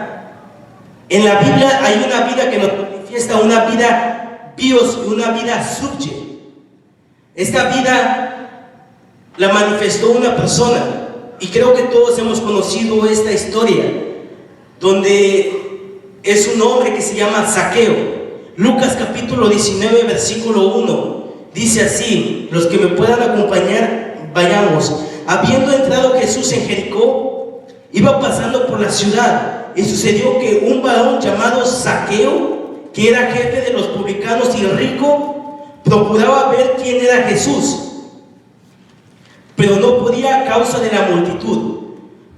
En la Biblia hay una vida que nos manifiesta, una vida bios y una vida subje. Esta vida la manifestó una persona, y creo que todos hemos conocido esta historia, donde es un hombre que se llama Zaqueo. Lucas capítulo 19, versículo 1, dice así: los que me puedan acompañar, vayamos. Habiendo entrado Jesús en Jericó, iba pasando por la ciudad. Y sucedió que un varón llamado Zaqueo, que era jefe de los publicanos y rico, procuraba ver quién era Jesús, pero no podía a causa de la multitud,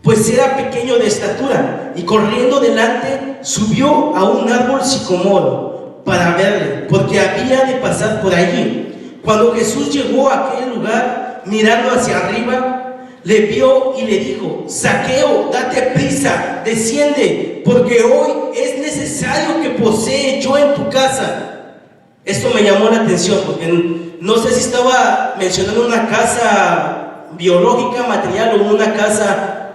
pues era pequeño de estatura, y corriendo delante subió a un árbol sicomoro para verle, porque había de pasar por allí. Cuando Jesús llegó a aquel lugar, mirando hacia arriba, le vio y le dijo: Zaqueo, date prisa, desciende, porque hoy es necesario que posee yo en tu casa. Esto me llamó la atención, porque no sé si estaba mencionando una casa biológica, material, o una casa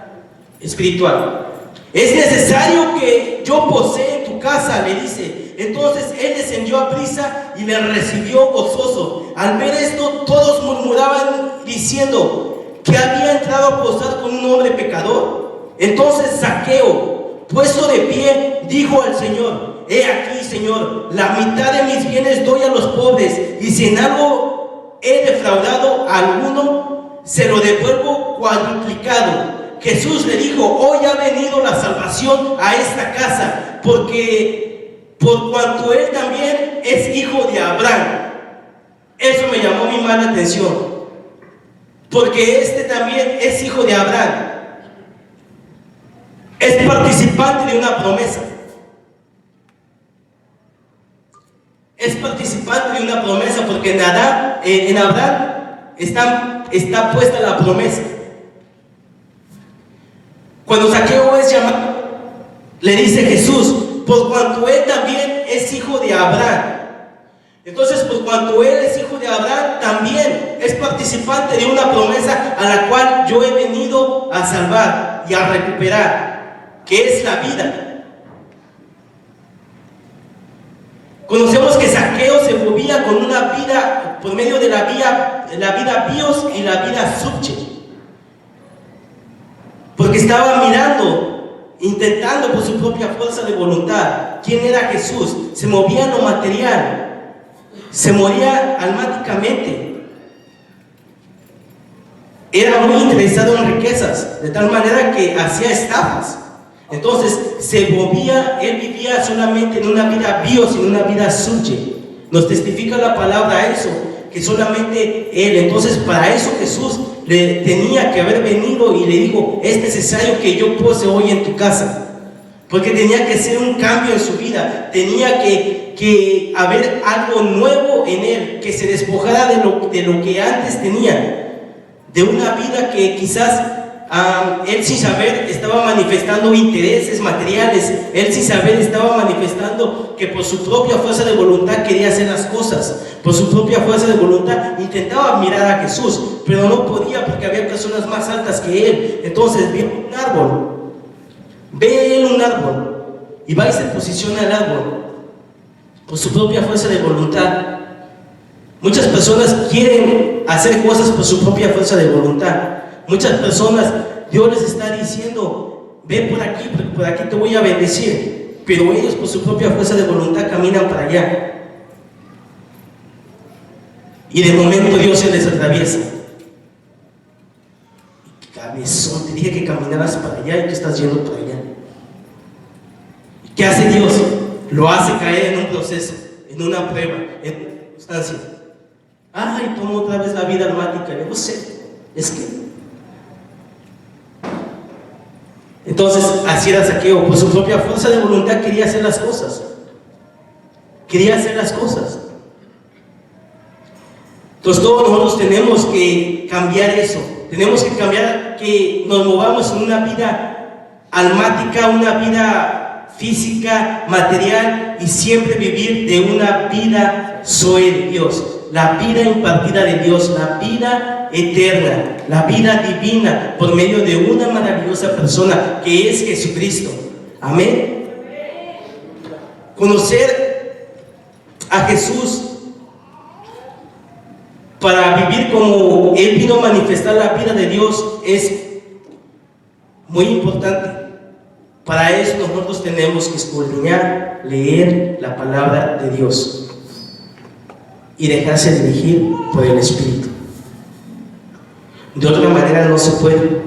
espiritual. Es necesario que yo posea en tu casa, le dice. Entonces él descendió a prisa y le recibió gozoso. Al ver esto, todos murmuraban diciendo que había entrado a posar con un hombre pecador. Entonces Zaqueo, puesto de pie, dijo al Señor: He aquí, Señor, la mitad de mis bienes doy a los pobres, y si en algo he defraudado a alguno, se lo devuelvo cuadruplicado. Jesús le dijo: hoy ha venido la salvación a esta casa, porque por cuanto él también es hijo de Abraham. Eso me llamó mi mala atención, porque este también es hijo de Abraham. Es participante de una promesa. Es participante de una promesa, porque en Abraham está puesta la promesa. Cuando Zaqueo es llamado, le dice Jesús: por cuanto él también es hijo de Abraham. Entonces, por cuanto él es hijo de Abraham, también es participante de una promesa a la cual yo he venido a salvar y a recuperar, que es la vida. Conocemos que Zaqueo se movía con una vida, por medio de la vida bios y la vida subche. Porque estaba mirando, intentando por su propia fuerza de voluntad. ¿Quién era Jesús? Se movía en lo material, se moría almáticamente. Era muy interesado en riquezas, de tal manera que hacía estafas. Entonces se movía, él vivía solamente en una vida bios y en una vida subche. Nos testifica la palabra eso, que solamente él. Entonces para eso Jesús le tenía que haber venido y le dijo: es necesario que yo pose hoy en tu casa, porque tenía que ser un cambio en su vida, tenía que haber algo nuevo en él, que se despojara de lo que antes tenía, de una vida que quizás él sin saber estaba manifestando intereses materiales, él sin saber estaba manifestando que por su propia fuerza de voluntad quería hacer las cosas, por su propia fuerza de voluntad intentaba mirar a Jesús, pero no podía porque había personas más altas que él. Entonces ve él un árbol y va y se posiciona al árbol por su propia fuerza de voluntad. Muchas personas quieren hacer cosas por su propia fuerza de voluntad. Muchas personas, Dios les está diciendo: ven por aquí, porque por aquí te voy a bendecir, pero ellos por su propia fuerza de voluntad caminan para allá. Y de momento Dios se les atraviesa. Cabezón, te dije que caminaras para allá y tú estás yendo para allá. ¿Qué hace Dios? Lo hace caer en un proceso, en una prueba, en una circunstancia. Ay, tomo otra vez la vida almática. Yo no sé, es que. Entonces, así era Zaqueo, por su propia fuerza de voluntad quería hacer las cosas. Quería hacer las cosas. Entonces, todos nosotros tenemos que cambiar eso. Tenemos que cambiar, que nos movamos en una vida almática, una vida física, material, y siempre vivir de una vida Zoe de Dios, la vida impartida de Dios, la vida eterna, la vida divina, por medio de una maravillosa persona que es Jesucristo. Amén. Conocer a Jesús para vivir como Él vino a manifestar la vida de Dios es muy importante. Para eso nosotros tenemos que escudriñar, leer la palabra de Dios y dejarse dirigir por el Espíritu. De otra manera no se puede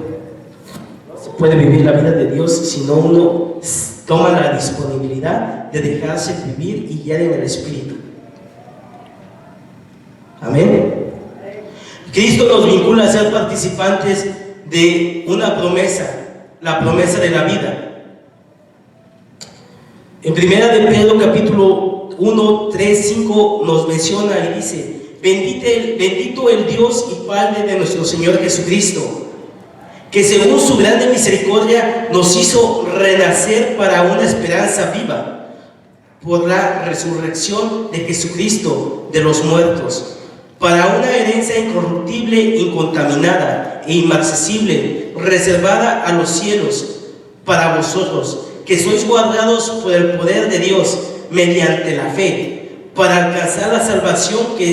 vivir la vida de Dios si no uno toma la disponibilidad de dejarse vivir y guiar en el Espíritu. Amén. Cristo nos vincula a ser participantes de una promesa, la promesa de la vida. En 1 de Pedro capítulo 1, 3, 5 nos menciona y dice: bendito el Dios y Padre de nuestro Señor Jesucristo, que según su grande misericordia nos hizo renacer para una esperanza viva por la resurrección de Jesucristo de los muertos, para una herencia incorruptible, incontaminada e inmarcesible, reservada a los cielos, para vosotros, que sois guardados por el poder de Dios mediante la fe, para alcanzar la salvación que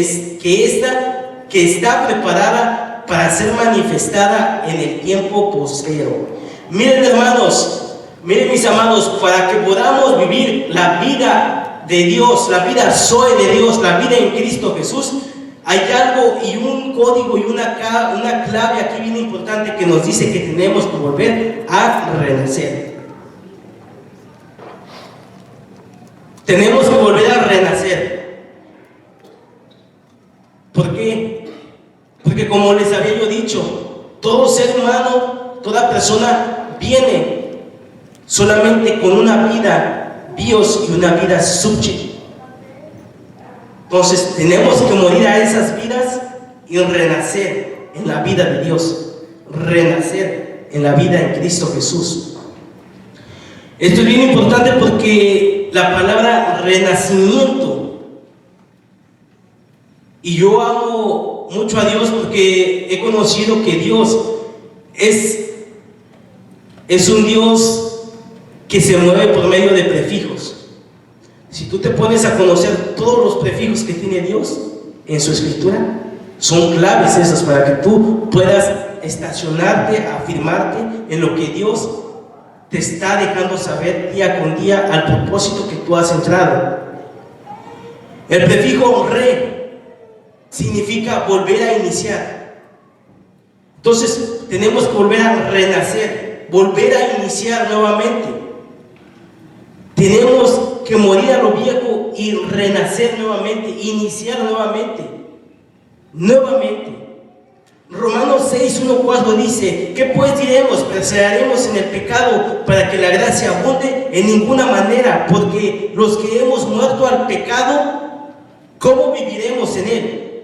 está preparada para ser manifestada en el tiempo postrero. Miren, hermanos, miren, mis amados, para que podamos vivir la vida de Dios, la vida Zoe de Dios, la vida en Cristo Jesús, hay algo y un código y una clave aquí bien importante que nos dice que tenemos que volver a renacer. Tenemos que volver a renacer. ¿Por qué? Porque como les había yo dicho, todo ser humano, toda persona viene solamente con una vida bios y una vida subche. Entonces tenemos que morir a esas vidas y renacer en la vida de Dios, renacer en la vida en Cristo Jesús. Esto es bien importante porque la palabra renacimiento, y yo amo mucho a Dios porque he conocido que Dios es un Dios que se mueve por medio de prefijos. si tú te pones a conocer todos los prefijos que tiene Dios en su escritura, son claves esas para que tú puedas estacionarte, afirmarte en lo que Dios te está dejando saber día con día al propósito que tú has entrado. El prefijo re significa volver a iniciar. Entonces tenemos que volver a renacer, volver a iniciar nuevamente. Tenemos que morir a lo viejo y renacer nuevamente, iniciar nuevamente. Romanos 6, 1, 4 dice: ¿qué pues diremos? ¿Perseveraremos en el pecado para que la gracia abunde? En ninguna manera, porque los que hemos muerto al pecado, ¿cómo viviremos en él?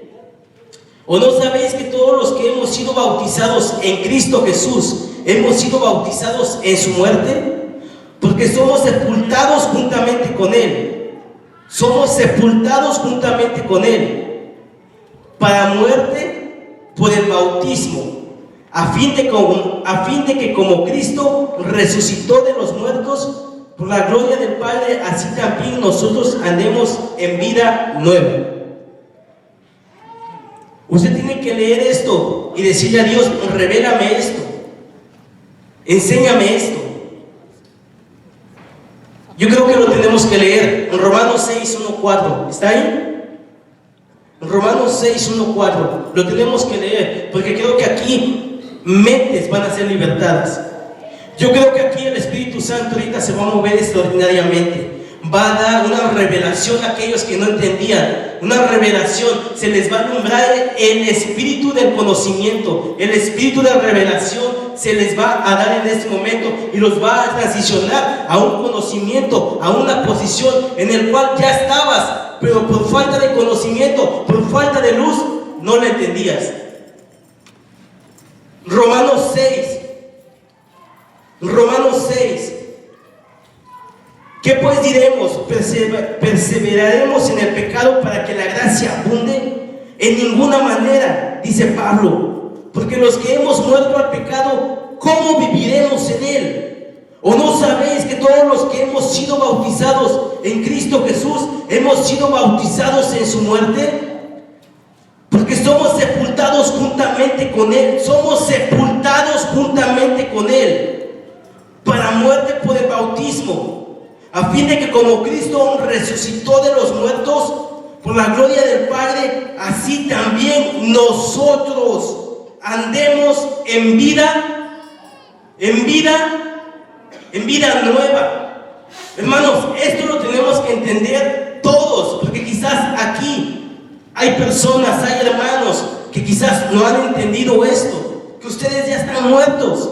¿O no sabéis que todos los que hemos sido bautizados en Cristo Jesús, hemos sido bautizados en su muerte? Porque somos sepultados juntamente con él. Somos sepultados juntamente con él para muerte por el bautismo, a fin de que como Cristo resucitó de los muertos por la gloria del Padre, así también nosotros andemos en vida nueva. Usted tiene que leer esto y decirle a Dios: revélame esto, enséñame esto. Yo creo que lo tenemos que leer en Romanos 6, 1, 4. ¿Está ahí? Romanos 6, 1, 4. Lo tenemos que leer, porque creo que aquí mentes van a ser libertadas. Yo creo que aquí el Espíritu Santo ahorita se va a mover extraordinariamente. Va a dar una revelación a aquellos que no entendían. Una revelación. Se les va a alumbrar el espíritu del conocimiento, el espíritu de revelación. Se les va a dar en este momento y los va a transicionar a un conocimiento, a una posición en el cual ya estabas, pero por falta de conocimiento, por falta de luz, no la entendías. Romanos 6. ¿Qué pues diremos? ¿Perseveraremos en el pecado para que la gracia abunde? En ninguna manera, dice Pablo. Porque los que hemos muerto al pecado, ¿cómo viviremos en él? ¿O no sabéis que todos los que hemos sido bautizados en Cristo Jesús, hemos sido bautizados en su muerte? Porque somos sepultados juntamente con él. Somos sepultados juntamente con él para muerte por el bautismo, a fin de que como Cristo resucitó de los muertos por la gloria del Padre, así también nosotros andemos en vida nueva. Hermanos, esto lo tenemos que entender todos, porque quizás aquí hay personas, hay hermanos que quizás no han entendido esto, que ustedes ya están muertos.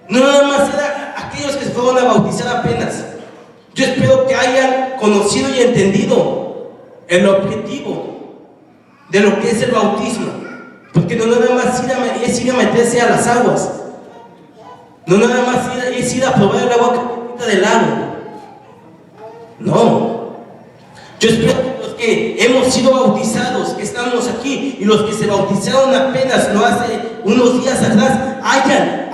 No nada más era aquellos que se fueron a bautizar apenas. Yo espero que hayan conocido y entendido el objetivo de lo que es el bautismo, porque no nada más es ir a meterse a las aguas, no nada más es ir a probar el agua que del lago. No, yo espero que los que hemos sido bautizados, que estamos aquí, y los que se bautizaron apenas no hace unos días atrás, hayan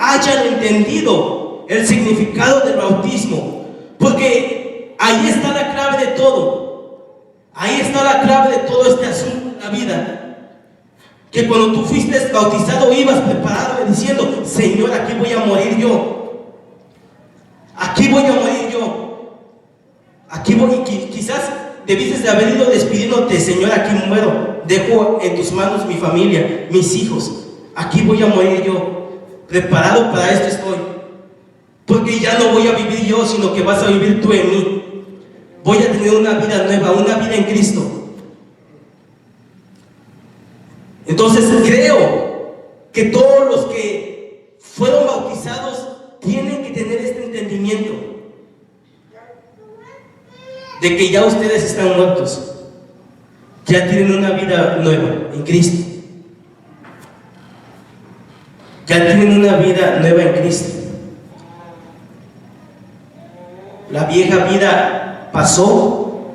entendido el significado del bautismo, porque ahí está la clave de todo. Ahí está la clave de todo este asunto de la vida. Que cuando tú fuiste bautizado ibas preparado diciendo: Señor, aquí voy a morir yo. Aquí voy a morir yo. Aquí voy. Quizás debiste de haber ido despidiéndote: Señor, aquí muero. Dejo en tus manos mi familia, mis hijos. Aquí voy a morir yo. Preparado para esto estoy. Porque ya no voy a vivir yo, sino que vas a vivir tú en mí. Voy a tener una vida nueva, una vida en Cristo. Entonces creo que todos los que fueron bautizados tienen que tener este entendimiento de que ya ustedes están muertos, ya tienen una vida nueva en Cristo, ya tienen una vida nueva en Cristo. La vieja vida pasó,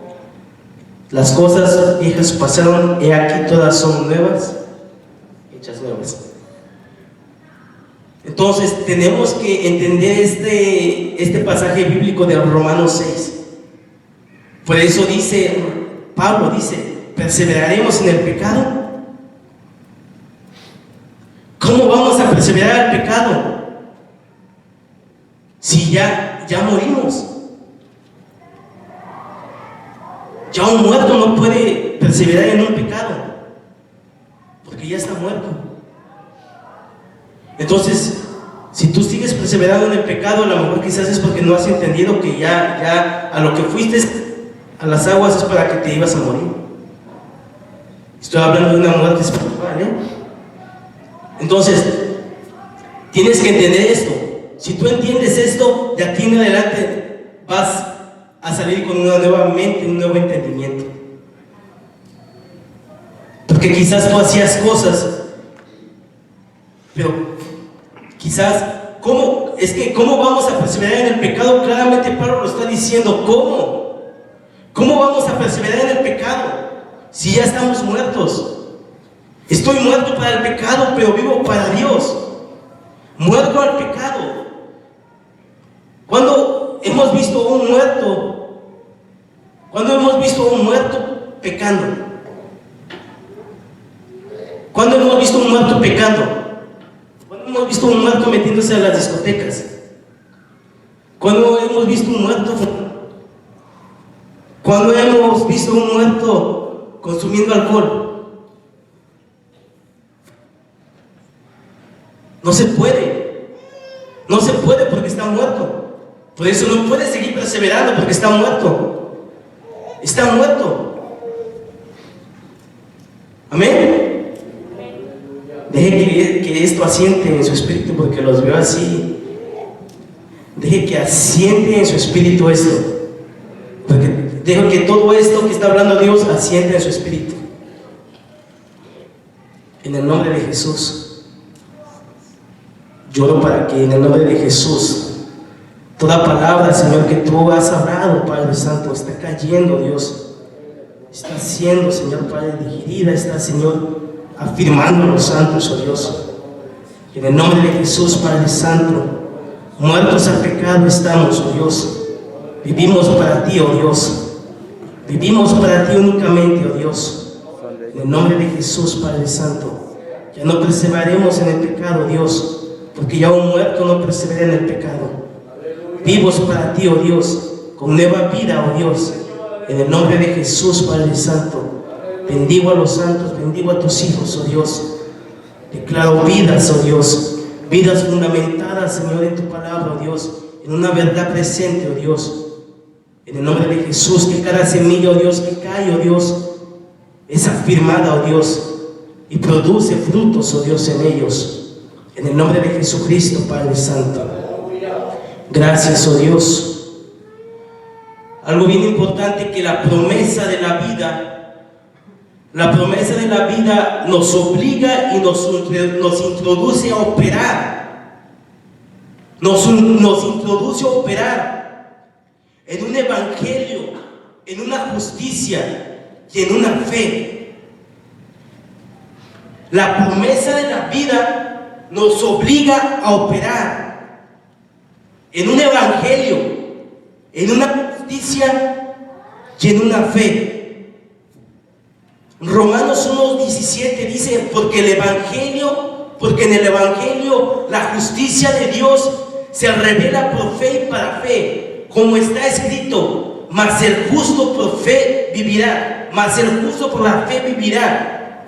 las cosas viejas pasaron, y aquí todas son nuevas, hechas nuevas. Entonces tenemos que entender este pasaje bíblico de Romanos 6. Por eso dice, Pablo dice, ¿perseveraremos en el pecado? ¿Cómo vamos a perseverar en el pecado si ya morimos? Ya un muerto no puede perseverar en un pecado, porque ya está muerto. Entonces, si tú sigues perseverando en el pecado, a lo mejor quizás es porque no has entendido que ya a lo que fuiste a las aguas es para que te ibas a morir. Estoy hablando de una muerte espiritual, Entonces, tienes que entender esto. Si tú entiendes esto, de aquí en adelante vas a salir con una nueva mente, un nuevo entendimiento. Porque quizás tú hacías cosas, pero quizás, ¿cómo vamos a perseverar en el pecado? Claramente Pablo lo está diciendo. ¿Cómo vamos a perseverar en el pecado si ya estamos muertos? Estoy muerto para el pecado, pero vivo para Dios. Muerto al pecado. ¿Cuándo hemos visto a un muerto? ¿Cuándo hemos visto a un muerto pecando? ¿Cuándo hemos visto a un muerto pecando? ¿Cuándo hemos visto a un muerto metiéndose a las discotecas? ¿Cuándo hemos visto un muerto? ¿Cuándo hemos visto un muerto consumiendo alcohol? No se puede. No se puede porque está muerto. Por eso no puede seguir perseverando porque está muerto. Está muerto. Amén. Deje que esto asiente en su espíritu porque los veo así. Deje que asiente en su espíritu esto. Porque dejo que todo esto que está hablando Dios asiente en su espíritu. En el nombre de Jesús. Lloro para que en el nombre de Jesús toda palabra, Señor, que tú has hablado, Padre Santo, está cayendo, Dios. Está siendo, Señor, Padre, digerida, está, Señor, afirmando los santos, oh Dios. En el nombre de Jesús, Padre Santo, muertos al pecado estamos, oh Dios. Vivimos para ti, oh Dios. Vivimos para ti únicamente, oh Dios. En el nombre de Jesús, Padre Santo, ya no perseveraremos en el pecado, Dios, porque ya un muerto no persevera en el pecado. Vivos para ti, oh Dios, con nueva vida, oh Dios. En el nombre de Jesús, Padre Santo, bendigo a los santos, bendigo a tus hijos, oh Dios. Declaro vidas, oh Dios, vidas fundamentadas, Señor, en tu palabra, oh Dios, en una verdad presente, oh Dios. En el nombre de Jesús, que cada semilla, oh Dios, que cae, oh Dios, es afirmada, oh Dios, y produce frutos, oh Dios, en ellos. En el nombre de Jesucristo, Padre Santo. Gracias, oh Dios. Algo bien importante, que la promesa de la vida nos obliga y nos introduce a operar. Nos introduce a operar en un evangelio, en una justicia y en una fe. La promesa de la vida nos obliga a operar en un evangelio, en una justicia y en una fe. Romanos 1:17 dice, porque en el evangelio la justicia de Dios se revela por fe y para fe. Como está escrito, mas el justo por fe vivirá, mas el justo por la fe vivirá.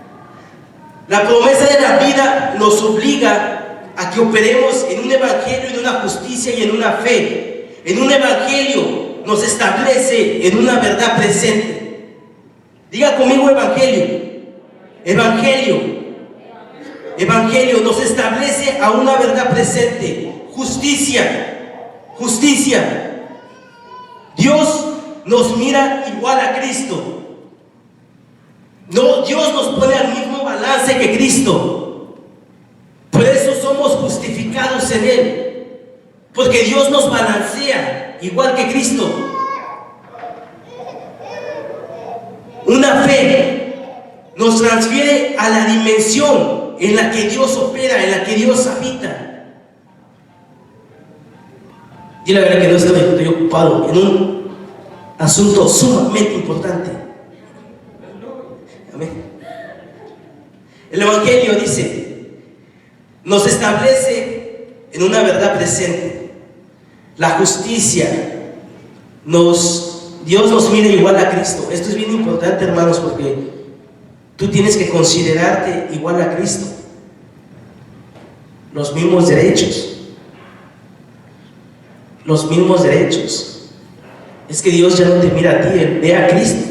La promesa de la vida nos obliga a que operemos en un evangelio, en una justicia y en una fe. En un evangelio nos establece en una verdad presente. Diga conmigo evangelio. Evangelio nos establece a una verdad presente. Justicia. Dios nos mira igual a Cristo. No, Dios nos pone al mismo balance que Cristo. Por eso somos justificados en Él. Porque Dios nos balancea igual que Cristo. Una fe nos transfiere a la dimensión en la que Dios opera, en la que Dios habita. Y la verdad que no estoy ocupado. asunto sumamente importante. Amén. El Evangelio dice, nos establece en una verdad presente, la justicia. Dios nos mira igual a Cristo. Esto es bien importante, hermanos, porque tú tienes que considerarte igual a Cristo. Los mismos derechos. Los mismos derechos. Es que Dios ya no te mira a ti, Él ve a Cristo.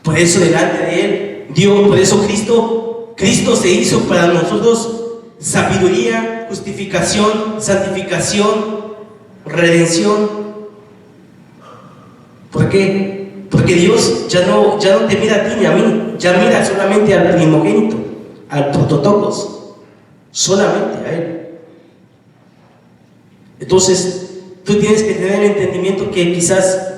Por eso delante de Él, por eso Cristo se hizo para nosotros sabiduría, justificación, santificación, redención. ¿Por qué? Porque Dios ya no te mira a ti ni a mí, ya mira solamente al primogénito, al prototocos, solamente a Él. Entonces, tú tienes que tener el entendimiento que quizás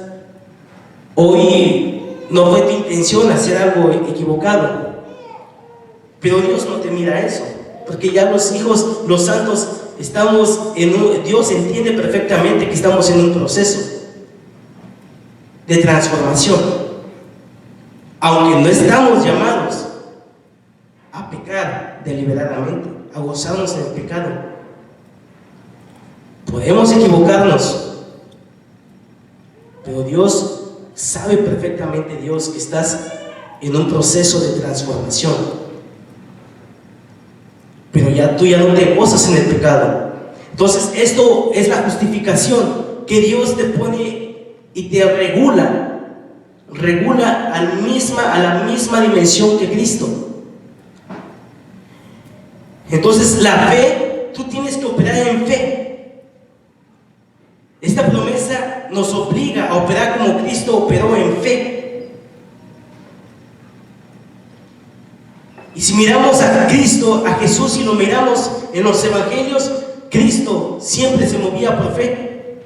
hoy no fue tu intención hacer algo equivocado, pero Dios no te mira eso, porque ya los hijos, los santos, Dios entiende perfectamente que estamos en un proceso de transformación, aunque no estamos llamados a pecar deliberadamente, a gozarnos en el pecado. Podemos equivocarnos, pero Dios sabe perfectamente, Dios, que estás en un proceso de transformación, pero tú ya no te gozas en el pecado. Entonces esto es la justificación, que Dios te pone y te regula a la misma dimensión que Cristo. Entonces la fe, tú tienes que operar en fe. Esta promesa nos obliga a operar como Cristo operó en fe. Y si miramos a Cristo, a Jesús, y lo miramos en los evangelios, Cristo siempre se movía por fe.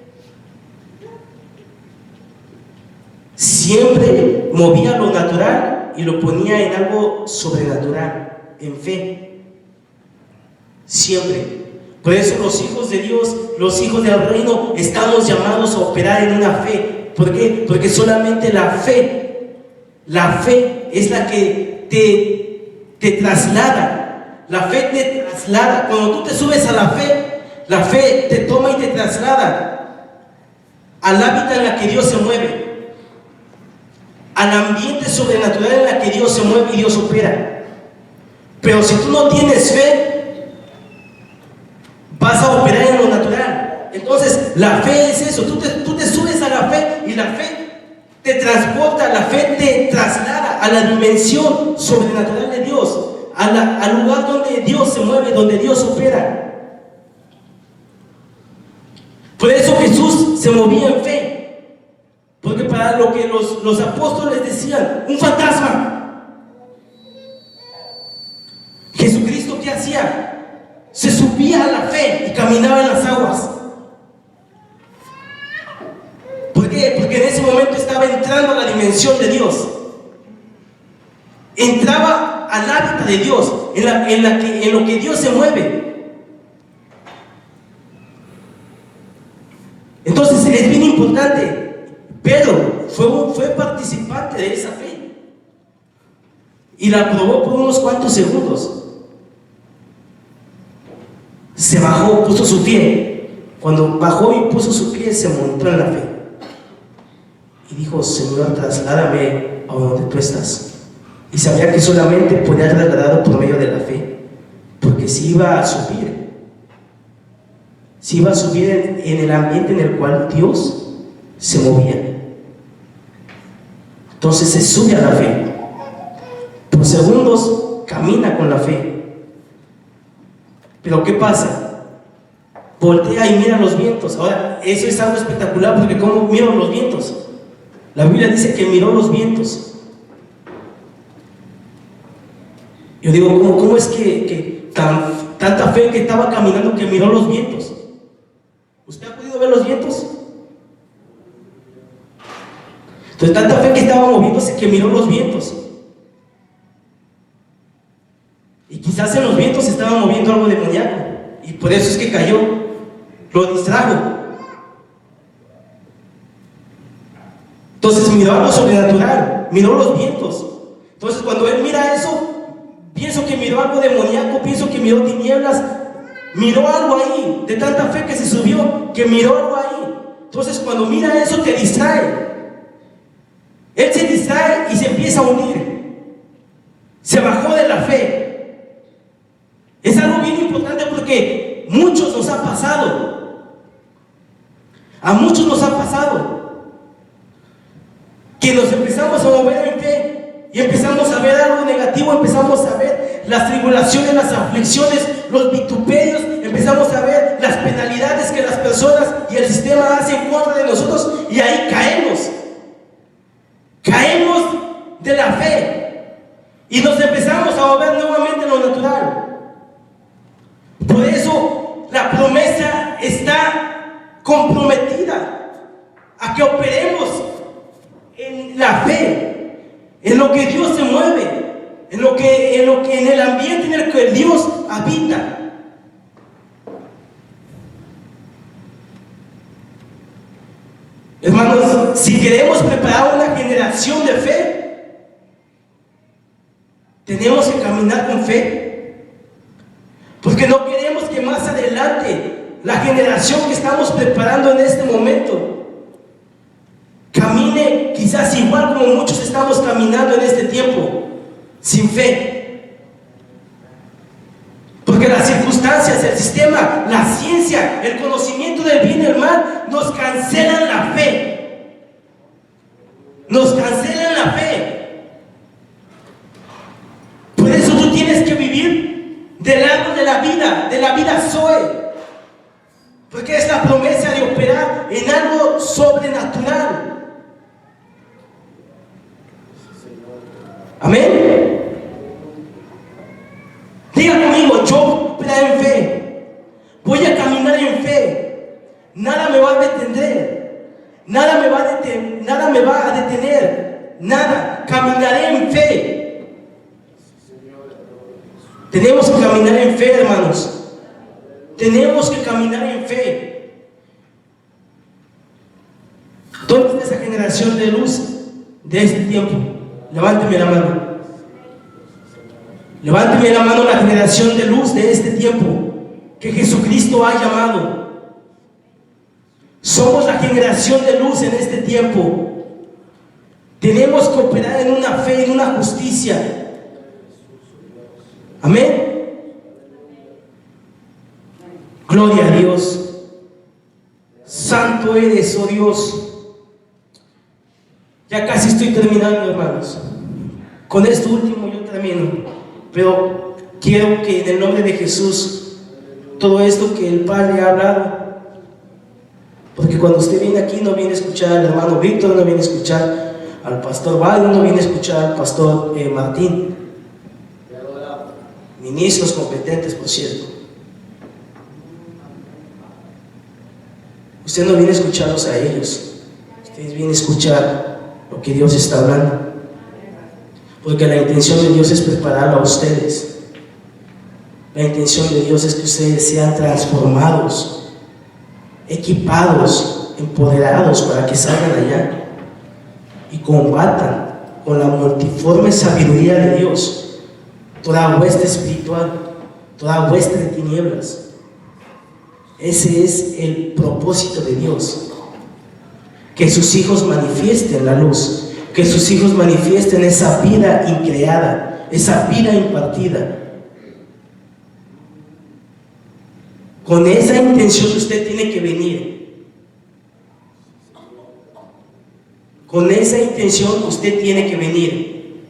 Siempre movía lo natural y lo ponía en algo sobrenatural, en fe. Siempre. Por eso los hijos de Dios, los hijos del reino, estamos llamados a operar en una fe. ¿Por qué? Porque solamente la fe es la que te traslada. La fe te traslada. Cuando tú te subes a la fe te toma y te traslada al hábitat en la que Dios se mueve, al ambiente sobrenatural en la que Dios se mueve y Dios opera. Pero si tú no tienes fe, vas a operar en lo natural. Entonces la fe es eso, tú te subes a la fe y la fe te transporta, la fe te traslada a la dimensión sobrenatural de Dios, al lugar donde Dios se mueve, donde Dios opera. Por eso Jesús se movía en fe. Porque para lo que los apóstoles decían, un fantasma, Jesucristo, ¿qué hacía? Se subía a la fe y caminaba en las aguas. ¿Por qué? Porque en ese momento estaba entrando a la dimensión de Dios. Entraba al hábitat de Dios, en lo que Dios se mueve. Entonces es bien importante. Pedro fue participante de esa fe y la probó por unos cuantos segundos. Se bajó, puso su pie. Cuando bajó y puso su pie, se montó en la fe y dijo: Señor, trasládame a donde tú estás. Y sabía que solamente podía trasladado por medio de la fe, porque si iba a subir en el ambiente en el cual Dios se movía. Entonces se sube a la fe. Por segundos camina con la fe. Pero ¿qué pasa? Voltea y mira los vientos. Ahora, eso es algo espectacular, porque ¿cómo miran los vientos? La Biblia dice que miró los vientos. Yo digo, ¿cómo es que tanta fe que estaba caminando que miró los vientos? ¿Usted ha podido ver los vientos? Entonces, tanta fe que estaba moviéndose que miró los vientos. Y quizás en los vientos se estaba moviendo algo demoníaco, y por eso es que cayó, lo distrajo. Entonces miró algo sobrenatural, miró los vientos. Entonces cuando él mira eso, pienso que miró algo demoníaco, pienso que miró tinieblas, miró algo ahí, de tanta fe que se subió, que miró algo ahí. Entonces cuando mira eso te distrae. Él se distrae y se empieza a hundir. Se bajó de la fe. Es algo bien importante porque muchos nos ha pasado. A muchos nos ha pasado que nos empezamos a mover en fe y empezamos a ver algo negativo, empezamos a ver las tribulaciones, las aflicciones, los vituperios, empezamos a ver las penalidades que las personas y el sistema hacen en contra de nosotros, y ahí caemos de la fe y nos empezamos a mover nuevamente en lo natural. Por eso la promesa está comprometida a que operemos en la fe, en lo que Dios se mueve, en el ambiente en el que Dios habita. Hermanos, si queremos preparar una generación de fe, tenemos que caminar con fe, porque no queremos que más adelante la generación que estamos preparando en este momento camine quizás igual como muchos estamos caminando en este tiempo, sin fe. Porque las circunstancias, el sistema, la ciencia, el conocimiento del bien y el mal nos cancelan la fe. Nos cancelan la fe. Por eso tú tienes que vivir del árbol de la vida Zoe. Porque es la promesa de operar en algo sobrenatural. Amén. Diga conmigo, yo voy a operar en fe. Voy a caminar en fe. Nada me va a detener. Nada me va a detener. Nada. Caminaré en fe. Tenemos que caminar en fe, hermanos. Tenemos que caminar en fe. ¿Dónde está esa generación de luz de este tiempo? Levánteme la mano. Levánteme la mano la generación de luz de este tiempo que Jesucristo ha llamado. Somos la generación de luz en este tiempo. Tenemos que operar en una fe, en una justicia. Amén. Gloria a Dios. Santo eres, oh Dios. Ya casi estoy terminando, hermanos. Con esto último yo termino. Pero quiero que en el nombre de Jesús, todo esto que el Padre ha hablado, porque cuando usted viene aquí no viene a escuchar al hermano Víctor, no viene a escuchar al pastor Valdo, no viene a escuchar al pastor Martín, ministros competentes, por cierto. Usted no viene a escucharlos a ellos, usted viene a escuchar lo que Dios está hablando, porque la intención de Dios es prepararlo a ustedes. La intención de Dios es que ustedes sean transformados, equipados, empoderados para que salgan allá y combatan con la multiforme sabiduría de Dios toda hueste espiritual, toda hueste de tinieblas. Ese es el propósito de Dios. Que sus hijos manifiesten la luz, que sus hijos manifiesten esa vida increada, esa vida impartida. Con esa intención usted tiene que venir. Con esa intención usted tiene que venir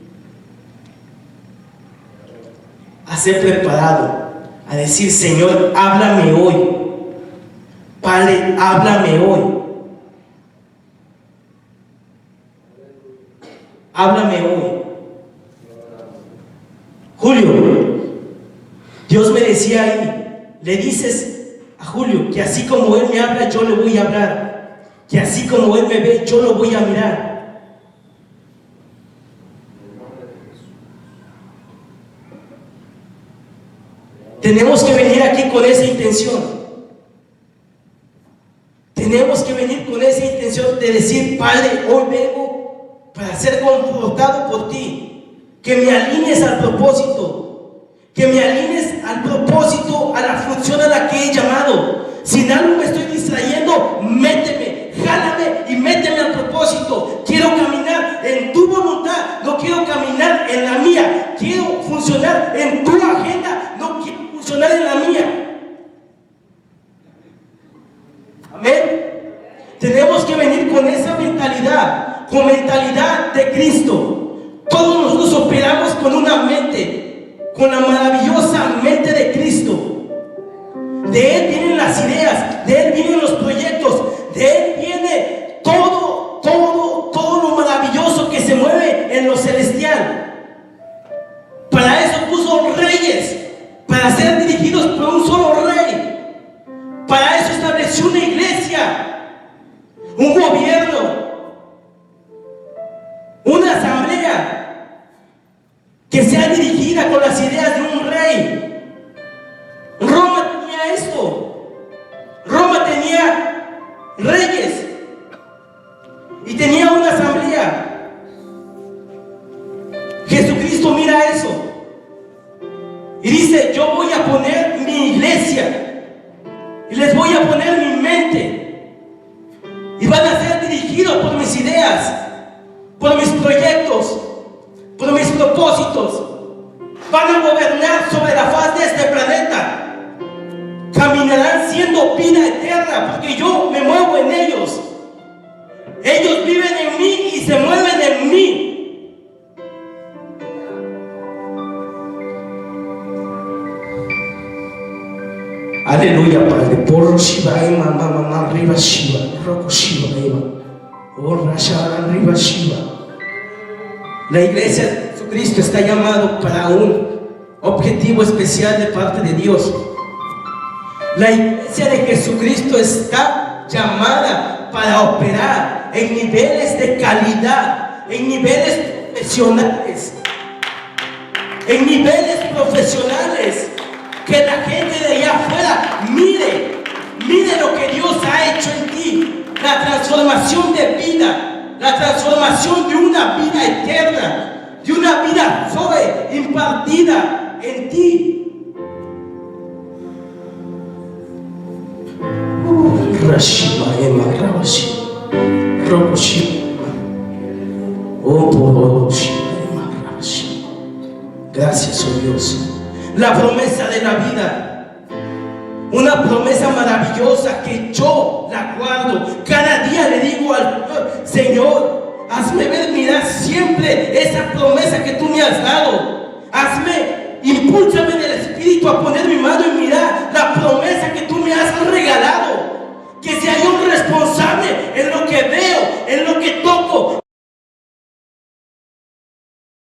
a ser preparado, a decir: Señor, háblame hoy. Padre, háblame hoy. Háblame hoy. Julio, Dios me decía ahí, le dices a Julio que así como él me habla, yo le voy a hablar, que así como él me ve, yo lo voy a mirar. Tenemos que venir aquí con esa intención. Tenemos que venir con esa intención de decir: Padre, hoy vengo ser confortado por ti, que me alinees al propósito, que me alinees al propósito, a la función a la que he llamado. Si en algo me estoy distrayendo, méteme, jálame y méteme al propósito. Quiero caminar en tu voluntad, no quiero caminar en la mía. Quiero funcionar en tu agenda, no quiero funcionar en la mía. Amén. Tenemos que venir con esa mentalidad, con mentalidad de Cristo. Todos nosotros operamos con una mente, con la maravillosa mente de Cristo. De Él vienen las ideas, de Él vienen los proyectos, de Él viene todo lo maravilloso que se mueve en lo celestial. Para eso puso reyes, para ser dirigidos por un solo rey. Para eso estableció una iglesia, un gobierno, una asamblea que sea dirigida con las ideas de un rey. Roma tenía esto. Roma tenía reyes y tenía una asamblea. Jesucristo mira eso y dice: yo voy a poner mi iglesia y les voy a poner mi mente, y van a ser dirigidos por mis ideas, por mis proyectos, por mis propósitos. Van a gobernar sobre la faz de este planeta. Caminarán siendo vida eterna, porque yo me muevo en ellos. Ellos viven en mí y se mueven en mí. Aleluya, Padre. Por Shiva, mamá, arriba Shiva, roco Shiva, arriba Shiva. La iglesia de Jesucristo está llamado para un objetivo especial de parte de Dios. La iglesia de Jesucristo está llamada para operar en niveles de calidad, en niveles profesionales, que la gente de allá afuera mire lo que Dios ha hecho en ti, la transformación de vida, la transformación de una vida eterna, de una vida Zoe impartida en ti. Rashima Ema Rabashi Roboshima Oboshima Rabashi. Gracias, oh Dios. La promesa de la vida, una promesa maravillosa que yo la guardo. Cada día le digo al Señor: hazme ver, mirar siempre esa promesa que tú me has dado. Impúlsame en el Espíritu a poner mi mano y mirar la promesa que tú me has regalado. Que sea yo un responsable en lo que vea